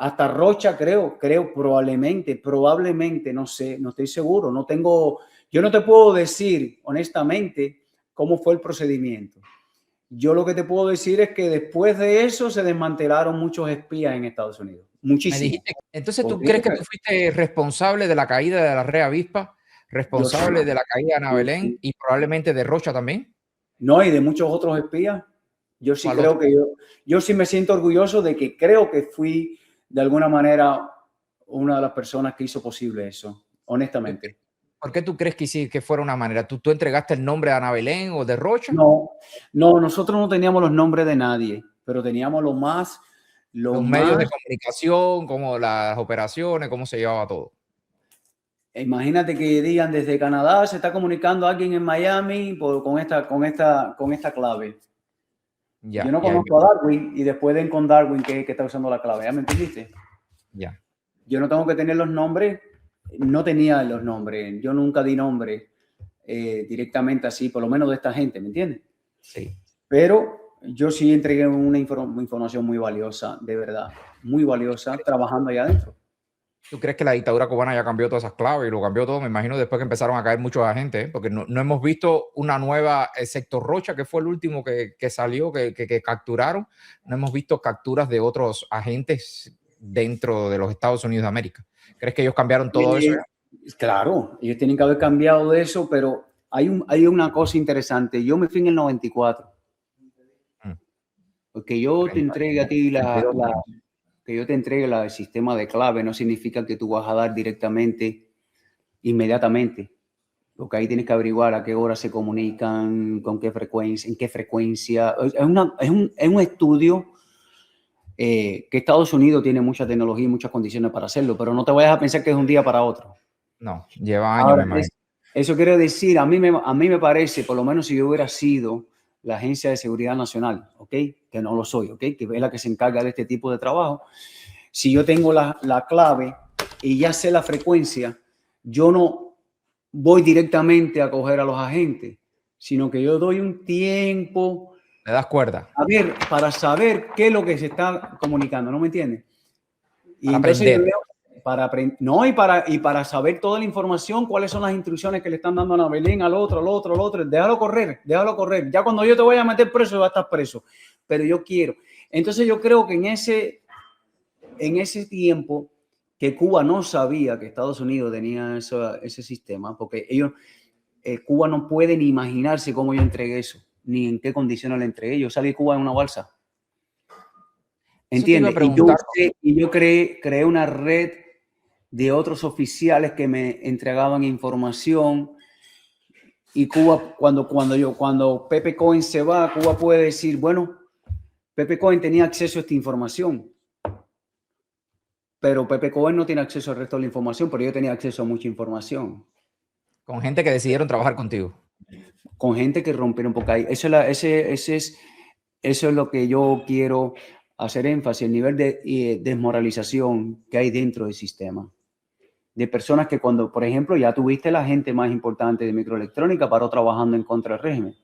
hasta Rocha, creo, probablemente, no sé, no estoy seguro, yo no te puedo decir honestamente cómo fue el procedimiento. Yo lo que te puedo decir es que después de eso se desmantelaron muchos espías en Estados Unidos, muchísimos. Entonces, ¿tú crees que tú fuiste responsable de la caída de la red avispa, responsable de la caída de Ana Belén y probablemente de Rocha también? No, y de muchos otros espías. Yo sí creo que yo sí me siento orgulloso de que creo que fui de alguna manera una de las personas que hizo posible eso, honestamente. ¿Por qué tú crees que fuera una manera? ¿Tú entregaste el nombre de Ana Belén o de Rocha? No, nosotros no teníamos los nombres de nadie, pero teníamos los medios de comunicación, como las operaciones, cómo se llevaba todo. Imagínate que digan desde Canadá se está comunicando alguien en Miami con esta clave. Yo no conozco a Darwin y después den con Darwin que está usando la clave. ¿Ya me entendiste? Ya. Yo no tengo que tener los nombres. No tenía los nombres. Yo nunca di nombre directamente así, por lo menos de esta gente, ¿me entiendes? Sí. Pero yo sí entregué una información muy valiosa, de verdad. Muy valiosa, trabajando allá adentro. ¿Tú crees que la dictadura cubana ya cambió todas esas claves y lo cambió todo? Me imagino después que empezaron a caer muchos agentes, porque no hemos visto una nueva, excepto Rocha, que fue el último que salió, que capturaron. No hemos visto capturas de otros agentes dentro de los Estados Unidos de América. ¿Crees que ellos cambiaron todo eso? Claro, ellos tienen que haber cambiado de eso, pero hay una cosa interesante. Yo me fui en el 94. Porque yo te entregue a ti que yo te entregue el sistema de clave no significa que tú vas a dar directamente, inmediatamente. Porque ahí tienes que averiguar a qué hora se comunican, con qué frecuencia, en qué frecuencia. Es un estudio que Estados Unidos tiene mucha tecnología y muchas condiciones para hacerlo, pero no te vayas a pensar que es de un día para otro. No, lleva años. Ahora, eso quiere decir, a mí me parece, por lo menos si yo hubiera sido la Agencia de Seguridad Nacional, ¿ok? Que no lo soy, ¿ok? Que es la que se encarga de este tipo de trabajo. Si yo tengo la clave y ya sé la frecuencia, yo no voy directamente a coger a los agentes, sino que yo doy un tiempo. ¿Le das cuerda? A ver, para saber qué es lo que se está comunicando, ¿no me entiendes? Y para entonces aprender. Y para saber toda la información, cuáles son las instrucciones que le están dando a Ana Belén, al otro. Déjalo correr. Ya cuando yo te voy a meter preso, vas a estar preso. Pero yo quiero. Entonces yo creo que en ese tiempo que Cuba no sabía que Estados Unidos tenía ese sistema, porque Cuba no puede ni imaginarse cómo yo entregué eso, ni en qué condiciones le entregué. Yo salí de Cuba en una balsa. ¿Entiendes? Y yo creé una red de otros oficiales que me entregaban información. Y Cuba, cuando Pepe Cohen se va, Cuba puede decir, bueno, Pepe Cohen tenía acceso a esta información, pero Pepe Cohen no tiene acceso al resto de la información, pero yo tenía acceso a mucha información. Con gente que decidieron trabajar contigo. Con gente que rompieron, porque ahí, eso es lo que yo quiero hacer énfasis, el nivel de desmoralización que hay dentro del sistema. De personas que cuando, por ejemplo, ya tuviste la gente más importante de microelectrónica paró trabajando en contra del régimen.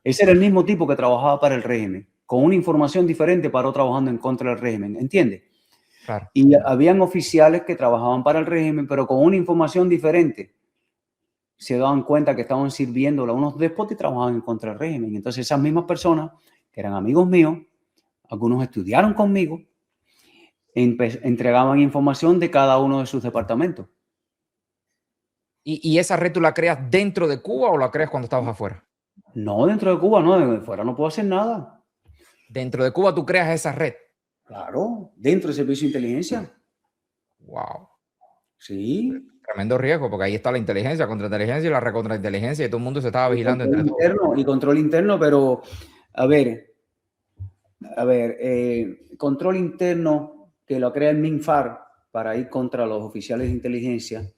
Ese era el mismo tipo que trabajaba para el régimen. Con una información diferente paró trabajando en contra del régimen. ¿Entiendes? Claro. Y habían oficiales que trabajaban para el régimen, pero con una información diferente. Se daban cuenta que estaban sirviéndole a unos déspotas y trabajaban en contra del régimen. Entonces esas mismas personas, que eran amigos míos, algunos estudiaron conmigo, entregaban información de cada uno de sus departamentos. ¿Y esa red tú la creas dentro de Cuba o la creas cuando estabas afuera? No, dentro de Cuba, no, de fuera no puedo hacer nada. Dentro de Cuba tú creas esa red. Claro, dentro del servicio de inteligencia. Wow. Sí. Tremendo riesgo, porque ahí está la inteligencia, contrainteligencia y la recontrainteligencia, y todo el mundo se estaba vigilando entre todos. Y control interno, pero a ver, control interno que lo crea el MINFAR para ir contra los oficiales de inteligencia,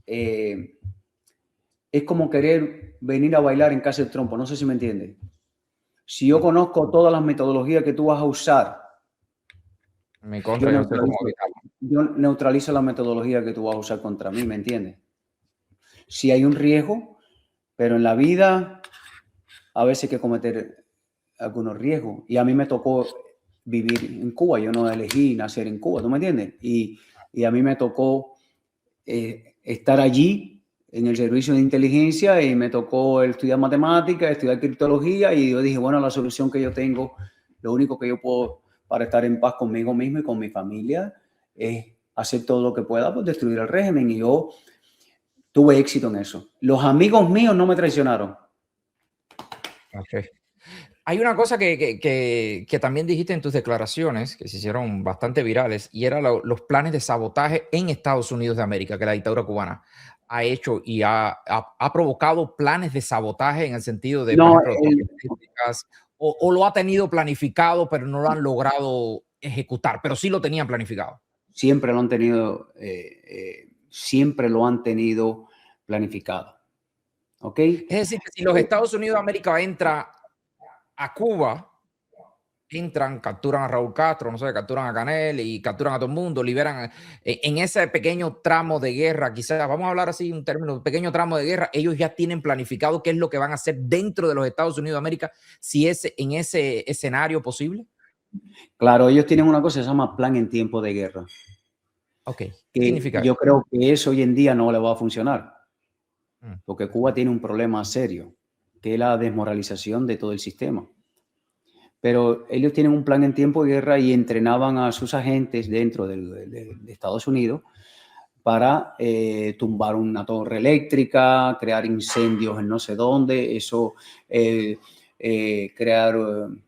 es como querer venir a bailar en casa del trompo, no sé si me entiendes. Si yo conozco todas las metodologías que tú vas a usar, yo neutralizo la metodología que tú vas a usar contra mí, ¿me entiendes? Si hay un riesgo, pero en la vida a veces hay que cometer algunos riesgos. Y a mí me tocó vivir en Cuba, yo no elegí nacer en Cuba, ¿tú me entiendes? Y a mí me tocó estar allí en el servicio de inteligencia y me tocó estudiar matemáticas, estudiar criptología y yo dije, bueno, la solución que yo tengo, lo único que yo puedo para estar en paz conmigo mismo y con mi familia es hacer todo lo que pueda por destruir el régimen y yo tuve éxito en eso. Los amigos míos no me traicionaron. Okay. Hay una cosa que también dijiste en tus declaraciones, que se hicieron bastante virales, y era los planes de sabotaje en Estados Unidos de América, que la dictadura cubana ha hecho y ha provocado planes de sabotaje en el sentido de, No, por ejemplo, o lo ha tenido planificado, pero no lo han logrado ejecutar, pero sí lo tenían planificado. Siempre lo han tenido, planificado. ¿Ok? Es decir, que si los Estados Unidos de América entra a Cuba, capturan a Raúl Castro, no sé, capturan a Canel y capturan a todo el mundo, liberan en ese pequeño tramo de guerra, quizás vamos a hablar así un término, pequeño tramo de guerra, ellos ya tienen planificado qué es lo que van a hacer dentro de los Estados Unidos de América, si es en ese escenario posible. Claro, ellos tienen una cosa que se llama plan en tiempo de guerra. Ok, ¿qué significa? Yo creo que eso hoy en día no le va a funcionar, porque Cuba tiene un problema serio, que es la desmoralización de todo el sistema. Pero ellos tienen un plan en tiempo de guerra y entrenaban a sus agentes dentro de Estados Unidos para tumbar una torre eléctrica, crear incendios en no sé dónde,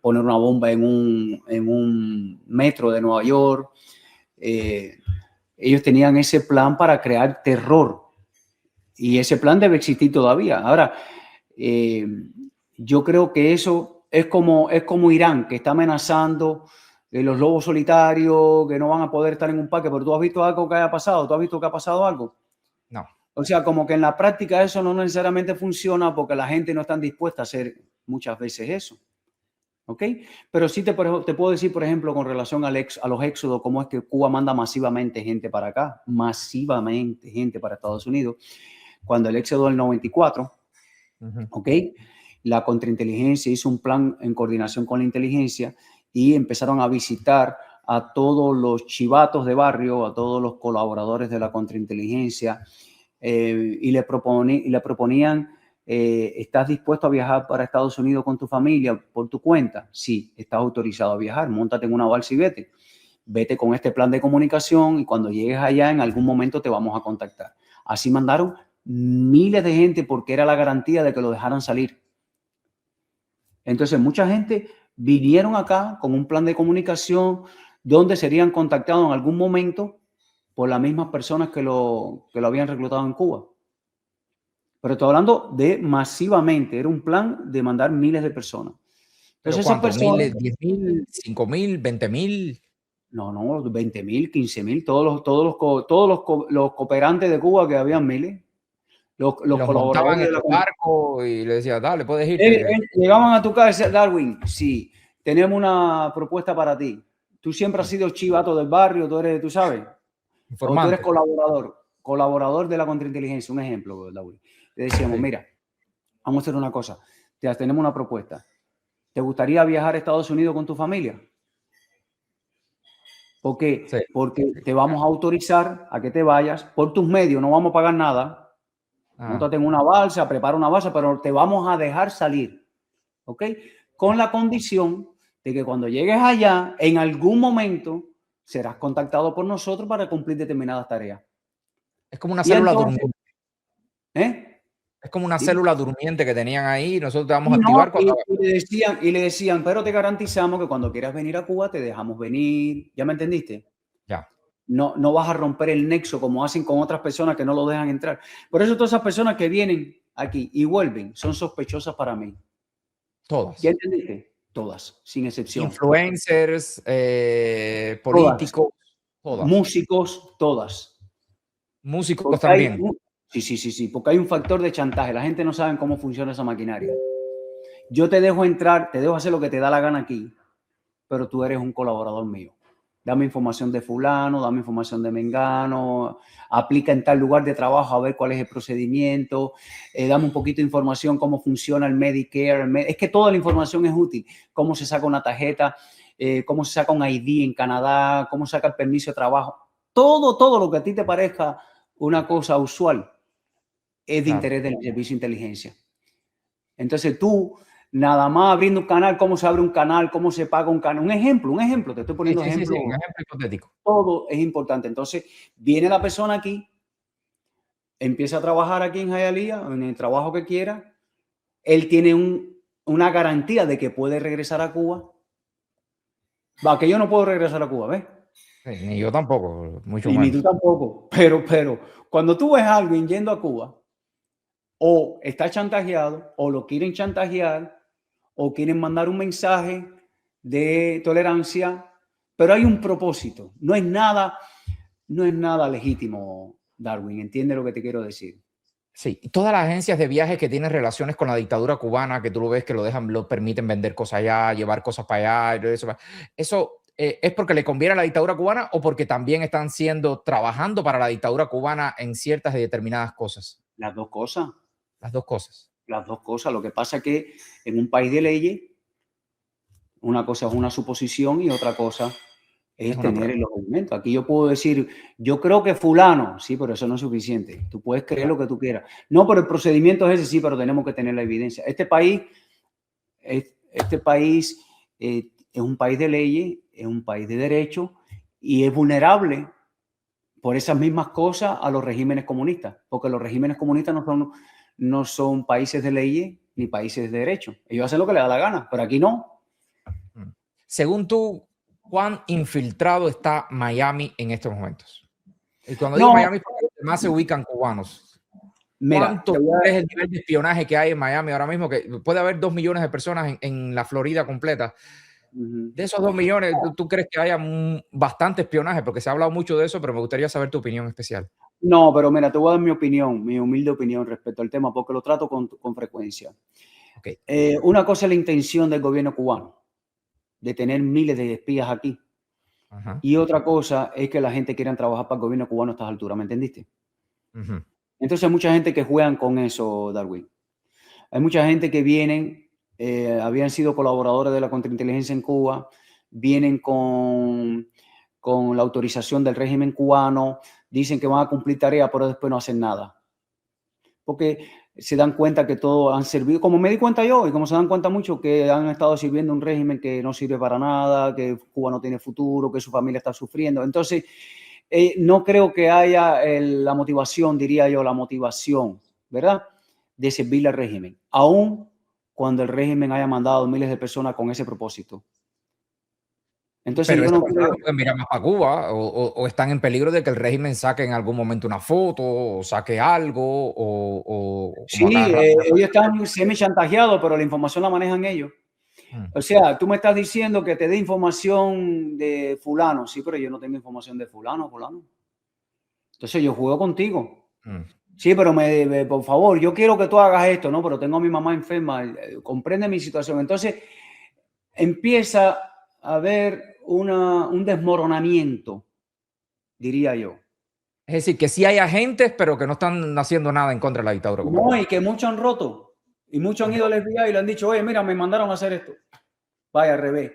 poner una bomba en un metro de Nueva York. Ellos tenían ese plan para crear terror y ese plan debe existir todavía. Ahora, yo creo que eso es como Irán, que está amenazando los lobos solitarios, que no van a poder estar en un parque, pero ¿tú has visto algo que haya pasado? ¿Tú has visto que ha pasado algo? No. O sea, como que en la práctica eso no necesariamente funciona porque la gente no está dispuesta a hacer muchas veces eso. ¿Ok? Pero sí te puedo decir, por ejemplo, con relación a los éxodos, cómo es que Cuba manda masivamente gente para acá, masivamente gente para Estados Unidos. Cuando el éxodo del 94, ¿ok? La contrainteligencia hizo un plan en coordinación con la inteligencia y empezaron a visitar a todos los chivatos de barrio, a todos los colaboradores de la contrainteligencia y le proponían, ¿estás dispuesto a viajar para Estados Unidos con tu familia por tu cuenta? Sí, estás autorizado a viajar, móntate en una balsa y vete. Vete con este plan de comunicación y cuando llegues allá en algún momento te vamos a contactar. Así mandaron miles de gente porque era la garantía de que lo dejaran salir. Entonces, mucha gente vinieron acá con un plan de comunicación donde serían contactados en algún momento por las mismas personas que lo habían reclutado en Cuba. Pero estoy hablando de masivamente, era un plan de mandar miles de personas. ¿Pero Entonces, cuántos? esas personas, ¿1000, 10.000, 5.000, 20.000? no, 20.000, 15.000, los cooperantes de Cuba, que habían miles, los Los montaban colaboradores en de la el barco y le decía, dale, puedes irte. llegaban a tu casa y decían, Darwin, sí, tenemos una propuesta para ti. Tú siempre has sido chivato del barrio, tú sabes, o tú eres Informante. colaborador de la contrainteligencia, un ejemplo, Darwin. Le decíamos, Sí. mira, vamos a hacer una cosa, tenemos una propuesta. ¿Te gustaría viajar a Estados Unidos con tu familia? ¿Por qué? Sí. Porque te vamos a autorizar a que te vayas por tus medios, no vamos a pagar nada. Móntate en una balsa, prepara una balsa, pero te vamos a dejar salir, ¿ok? Con la condición de que cuando llegues allá, en algún momento serás contactado por nosotros para cumplir determinadas tareas. Es como una Y célula entonces, durmiente. Es como una Sí. célula durmiente que tenían ahí y nosotros te vamos a Y, activar no, cuando... y le decían, pero te garantizamos que cuando quieras venir a Cuba te dejamos venir. ¿Ya me entendiste? Ya. No vas a romper el nexo como hacen con otras personas que no lo dejan entrar. Por eso todas esas personas que vienen aquí y vuelven son sospechosas para mí. Todas. ¿Ya entendiste? Todas, sin excepción. Influencers, políticos, todas. Músicos, todas. Músicos Porque también. sí, porque hay un factor de chantaje. La gente no sabe cómo funciona esa maquinaria. Yo te dejo entrar, te dejo hacer lo que te da la gana aquí, pero tú eres un colaborador mío. Dame información de fulano, dame información de mengano, aplica en tal lugar de trabajo a ver cuál es el procedimiento, dame un poquito de información cómo funciona el Medicare. Es que toda la información es útil. Cómo se saca una tarjeta, cómo se saca un ID en Canadá, cómo se saca el permiso de trabajo. Todo lo que a ti te parezca una cosa usual es de interés del servicio de inteligencia. Entonces tú, nada más abriendo un canal, cómo se abre un canal, cómo se paga un canal. Un ejemplo, te estoy poniendo ejemplo. Sí, un ejemplo hipotético. Todo es importante. Entonces, viene la persona aquí, empieza a trabajar aquí en Hialeah, en el trabajo que quiera. Él tiene una garantía de que puede regresar a Cuba. Va, que yo no puedo regresar a Cuba, ¿ves? Sí, ni yo tampoco, mucho Y menos. ni tú tampoco. Pero cuando tú ves a alguien yendo a Cuba, o está chantajeado, o lo quieren chantajear, o quieren mandar un mensaje de tolerancia, pero hay un propósito. No es nada legítimo, Darwin. ¿Entiende lo que te quiero decir? Sí, todas las agencias de viajes que tienen relaciones con la dictadura cubana, que tú lo ves que lo permiten vender cosas allá, llevar cosas para allá, eso ¿es porque le conviene a la dictadura cubana o porque también están trabajando para la dictadura cubana en ciertas y determinadas cosas? Las dos cosas. Las dos cosas. Las dos cosas. Lo que pasa es que en un país de leyes, una cosa es una suposición y otra cosa es tener los argumentos. Aquí yo puedo decir, yo creo que fulano, sí, pero eso no es suficiente. Tú puedes creer lo que tú quieras. No, pero el procedimiento es ese, sí, pero tenemos que tener la evidencia. Este país es un país de leyes, es un país de derecho y es vulnerable por esas mismas cosas a los regímenes comunistas, porque los regímenes comunistas no son países de leyes ni países de derecho. Ellos hacen lo que les da la gana, pero aquí no. Según tú, ¿cuán infiltrado está Miami en estos momentos? Y cuando digo Miami, porque más se ubican cubanos. ¿Cuánto es el nivel de espionaje que hay en Miami ahora mismo? Que puede haber 2 millones de personas en la Florida completa. De esos 2 millones, ¿tú crees que haya bastante espionaje? Porque se ha hablado mucho de eso, pero me gustaría saber tu opinión especial. No, pero mira, te voy a dar mi opinión, mi humilde opinión respecto al tema, porque lo trato con frecuencia. Okay. Una cosa es la intención del gobierno cubano de tener miles de espías aquí. Ajá. Y otra cosa es que la gente quiera trabajar para el gobierno cubano a estas alturas, ¿me entendiste? Uh-huh. Entonces hay mucha gente que juegan con eso, Darwin. Hay mucha gente que vienen, habían sido colaboradores de la contrainteligencia en Cuba, vienen con la autorización del régimen cubano, dicen que van a cumplir tareas, pero después no hacen nada. Porque se dan cuenta que todo han servido, como me di cuenta yo, y como se dan cuenta mucho, que han estado sirviendo un régimen que no sirve para nada, que Cuba no tiene futuro, que su familia está sufriendo. Entonces, no creo que haya la motivación, diría yo, ¿verdad?, de servirle al régimen. Aún cuando el régimen haya mandado miles de personas con ese propósito. Entonces, Pero yo esas no personas creo... no pueden mirar más para Cuba o están en peligro de que el régimen saque en algún momento una foto o saque algo o como a cada Sí, rato. ellos están semi-chantajeados, pero la información la manejan ellos. O sea, tú me estás diciendo que te dé información de fulano. Sí, pero yo no tengo información de fulano. Entonces yo juego contigo. Sí, pero por favor, yo quiero que tú hagas esto, ¿no? Pero tengo a mi mamá enferma. Comprende mi situación. Entonces empieza a haber un desmoronamiento, diría yo. Es decir, que sí hay agentes, pero que no están haciendo nada en contra de la dictadura. No, y que muchos han roto. Y muchos han ido al FBI y le han dicho, oye, mira, me mandaron a hacer esto. Vaya, al revés.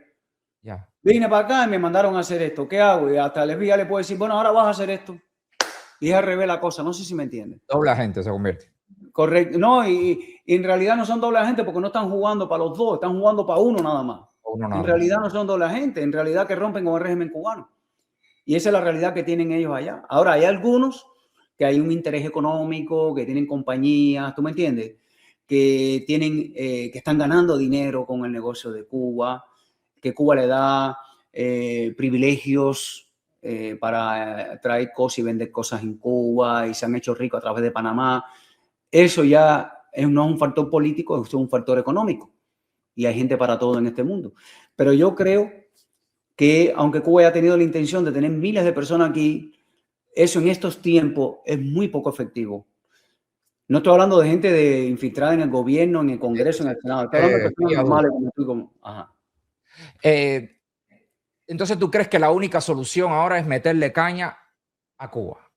Ya. Vine para acá y me mandaron a hacer esto. ¿Qué hago? Y hasta el FBI le puede decir, bueno, ahora vas a hacer esto. Y es al revés la cosa. No sé si me entienden. Doble agente se convierte. Correcto. No, y en realidad no son doble agente porque no están jugando para los dos, están jugando para uno nada más. En realidad no son doble agente, en realidad que rompen con el régimen cubano. Y esa es la realidad que tienen ellos allá. Ahora, hay algunos que hay un interés económico, que tienen compañías, ¿tú me entiendes? Que tienen, que están ganando dinero con el negocio de Cuba, que Cuba le da privilegios para traer cosas y vender cosas en Cuba y se han hecho ricos a través de Panamá. Eso ya no es un factor político, es un factor económico. Y hay gente para todo en este mundo. Pero yo creo que aunque Cuba haya tenido la intención de tener miles de personas aquí, eso en estos tiempos es muy poco efectivo. No estoy hablando de gente infiltrada en el gobierno, en el Congreso, en el Senado. Estoy hablando de personas normales como tú. Ajá. Entonces, ¿tú crees que la única solución ahora es meterle caña a Cuba?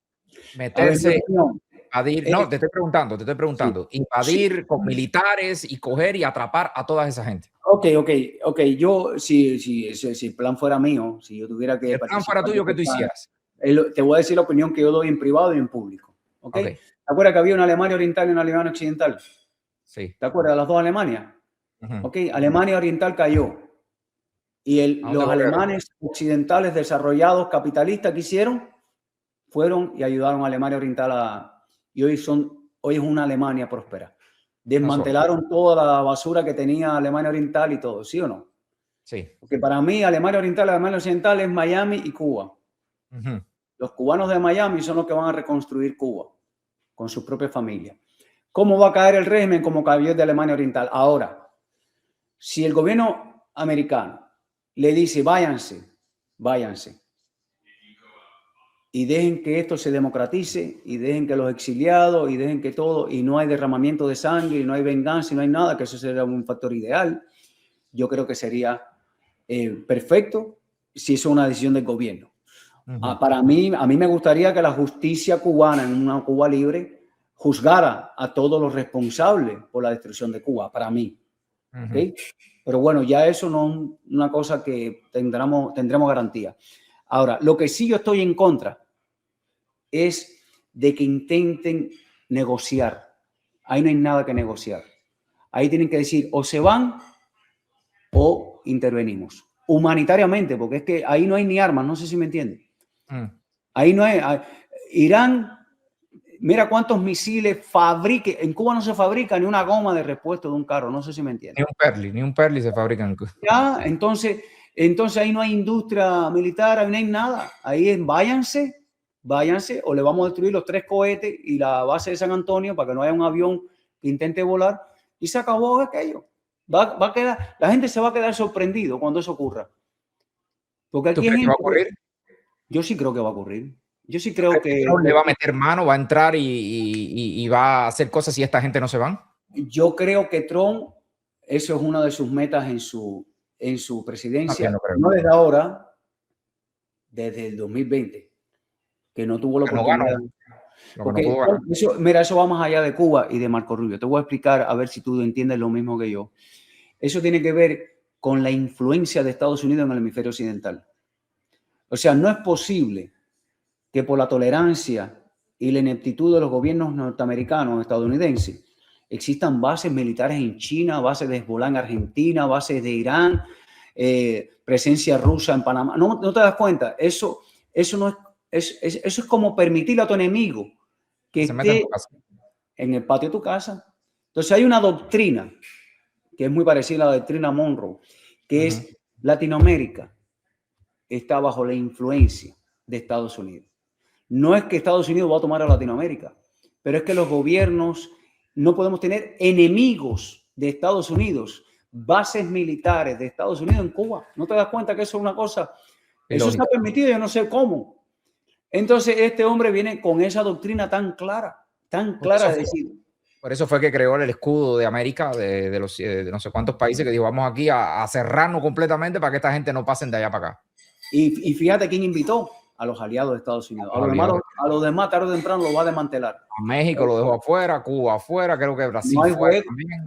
Meterse, invadir, no, te estoy preguntando, sí, invadir con militares y coger y atrapar a toda esa gente. Ok. Yo, si el plan fuera mío, si yo tuviera que... El plan fuera tuyo, que tú hicieras. Te voy a decir la opinión que yo doy en privado y en público. ¿Okay? ¿Te acuerdas que había una Alemania Oriental y una Alemania Occidental? Sí. ¿Te acuerdas de las dos Alemanias? Alemania Oriental cayó. Y los alemanes occidentales desarrollados, capitalistas, que hicieron, fueron y ayudaron a Alemania Oriental y hoy es una Alemania próspera. Desmantelaron toda la basura que tenía Alemania Oriental y todo, ¿sí o no? Sí. Porque para mí Alemania Oriental y Alemania Occidental es Miami y Cuba. Los cubanos de Miami son los que van a reconstruir Cuba con sus propias familias. ¿Cómo va a caer el régimen como cayó el de Alemania Oriental? Ahora, si el gobierno americano le dice váyanse y dejen que esto se democratice y dejen que los exiliados y dejen que todo, y no hay derramamiento de sangre y no hay venganza y no hay nada, que eso sería un factor ideal, yo creo que sería perfecto si eso es una decisión del gobierno. A mí me gustaría que la justicia cubana en una Cuba libre juzgara a todos los responsables por la destrucción de Cuba, para mí. ¿Okay? Pero bueno, ya eso no es una cosa que tendremos garantía. Ahora, lo que sí yo estoy en contra es de que intenten negociar. Ahí no hay nada que negociar. Ahí tienen que decir o se van o intervenimos. Humanitariamente, porque es que ahí no hay ni armas, no sé si me entienden. Ahí no hay... Irán, mira cuántos misiles fabrica. En Cuba no se fabrica ni una goma de repuesto de un carro, no sé si me entienden. Ni un Perli se fabrica en Cuba. Ya, entonces ahí no hay industria militar, ahí no hay nada. Ahí es váyanse o le vamos a destruir los 3 cohetes y la base de San Antonio para que no haya un avión que intente volar y se acabó aquello. Va a quedar, la gente se va a quedar sorprendido cuando eso ocurra. Porque aquí ¿Tú crees que va a ocurrir? Yo sí creo que va a ocurrir. Yo sí creo que Trump le va a meter mano, va a entrar y va a hacer cosas si esta gente no se van. Yo creo que Trump, eso es una de sus metas en su presidencia. No desde ahora, desde el 2020, que no tuvo la oportunidad. Porque eso va más allá de Cuba y de Marco Rubio. Te voy a explicar a ver si tú entiendes lo mismo que yo. Eso tiene que ver con la influencia de Estados Unidos en el hemisferio occidental. O sea, no es posible que por la tolerancia y la ineptitud de los gobiernos norteamericanos, estadounidenses, existan bases militares en China, bases de Hezbollah en Argentina, bases de Irán, presencia rusa en Panamá. ¿No te das cuenta? Eso es como permitirle a tu enemigo que esté en el patio de tu casa. Entonces hay una doctrina que es muy parecida a la doctrina Monroe, que es Latinoamérica está bajo la influencia de Estados Unidos. No es que Estados Unidos va a tomar a Latinoamérica, pero es que los gobiernos no podemos tener enemigos de Estados Unidos, bases militares de Estados Unidos en Cuba. ¿No te das cuenta que eso es una cosa? Eso está permitido, yo no sé cómo. Entonces este hombre viene con esa doctrina tan clara de decir. Por eso fue que creó el escudo de América, de no sé cuántos países, que dijo, vamos aquí a cerrarnos completamente para que esta gente no pasen de allá para acá. Y fíjate quién invitó a los aliados de Estados Unidos. A los demás tarde o temprano lo va a desmantelar. A México lo dejó afuera, Cuba afuera, creo que Brasil no hay fuera también.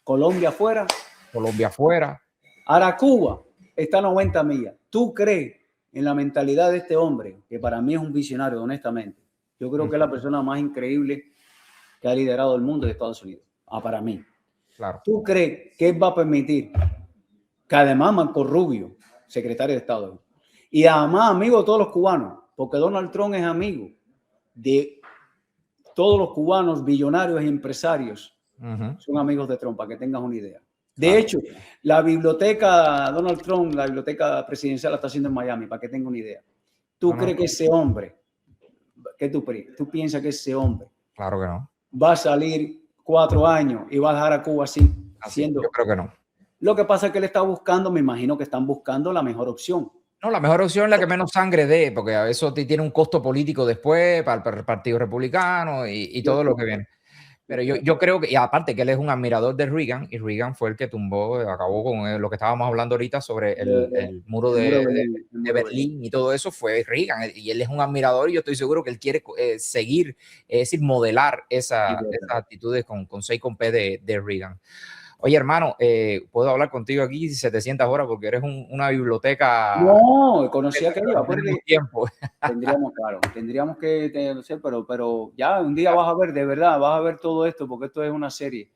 Colombia afuera. Colombia afuera. Ahora Cuba está a 90 millas. ¿Tú crees en la mentalidad de este hombre, que para mí es un visionario, honestamente? Yo creo que es la persona más increíble que ha liderado el mundo de Estados Unidos. Para mí. Claro. ¿Tú crees que él va a permitir que además Marco Rubio, secretario de Estado, y además amigo de todos los cubanos, porque Donald Trump es amigo de todos los cubanos, billonarios y empresarios, son amigos de Trump, para que tengas una idea. De hecho, la biblioteca, Donald Trump, la biblioteca presidencial la está haciendo en Miami, para que tengas una idea. ¿Tú crees que ese hombre, qué tú piensas que ese hombre claro que no va a salir 4 años y va a dejar a Cuba así? Yo creo que no. Lo que pasa es que él está buscando, me imagino que están buscando la mejor opción. No, la mejor opción es la que menos sangre dé, porque a eso tiene un costo político después para el Partido Republicano y todo lo que viene. Pero yo creo que, y aparte que él es un admirador de Reagan, y Reagan fue el que acabó con lo que estábamos hablando ahorita sobre el muro de Berlín y todo eso, fue Reagan. Y él es un admirador y yo estoy seguro que él quiere seguir, es decir, modelar esas actitudes con C y con P de Reagan. Oye, hermano, puedo hablar contigo aquí 700 horas porque eres una biblioteca. No, conocía que iba. Tiempo. Tendríamos que, no sé, pero ya un día vas a ver, de verdad, vas a ver todo esto porque esto es una serie.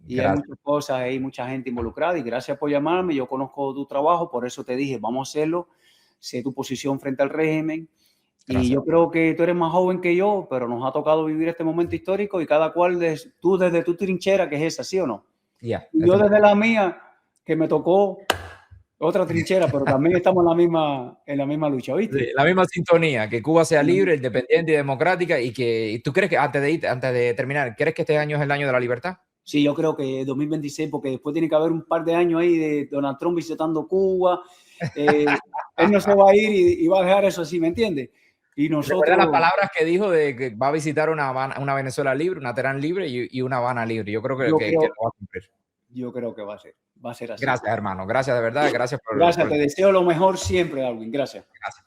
Y hay muchas cosas, hay mucha gente involucrada y gracias por llamarme. Yo conozco tu trabajo, por eso te dije, vamos a hacerlo. Sé tu posición frente al régimen. Gracias. Y yo creo que tú eres más joven que yo, pero nos ha tocado vivir este momento histórico y cada cual, tú desde tu trinchera, que es esa, ¿sí o no? Yo desde la mía, que me tocó otra trinchera, pero también estamos en la misma lucha, ¿viste? Sí, la misma sintonía, que Cuba sea libre, independiente y democrática, y que tú crees que, antes de terminar, ¿crees que este año es el año de la libertad? Sí, yo creo que 2026, porque después tiene que haber un par de años ahí de Donald Trump visitando Cuba. Él no se va a ir y va a dejar eso así, ¿me entiendes? Y nosotros... ¿Recuerdas las palabras que dijo de que va a visitar una Venezuela libre, una Teherán libre y una Habana libre? Yo creo que lo va a cumplir. Yo creo que va a ser así. Gracias, hermano. Gracias, de verdad. Gracias te deseo lo mejor siempre, Darwin. Gracias. Gracias.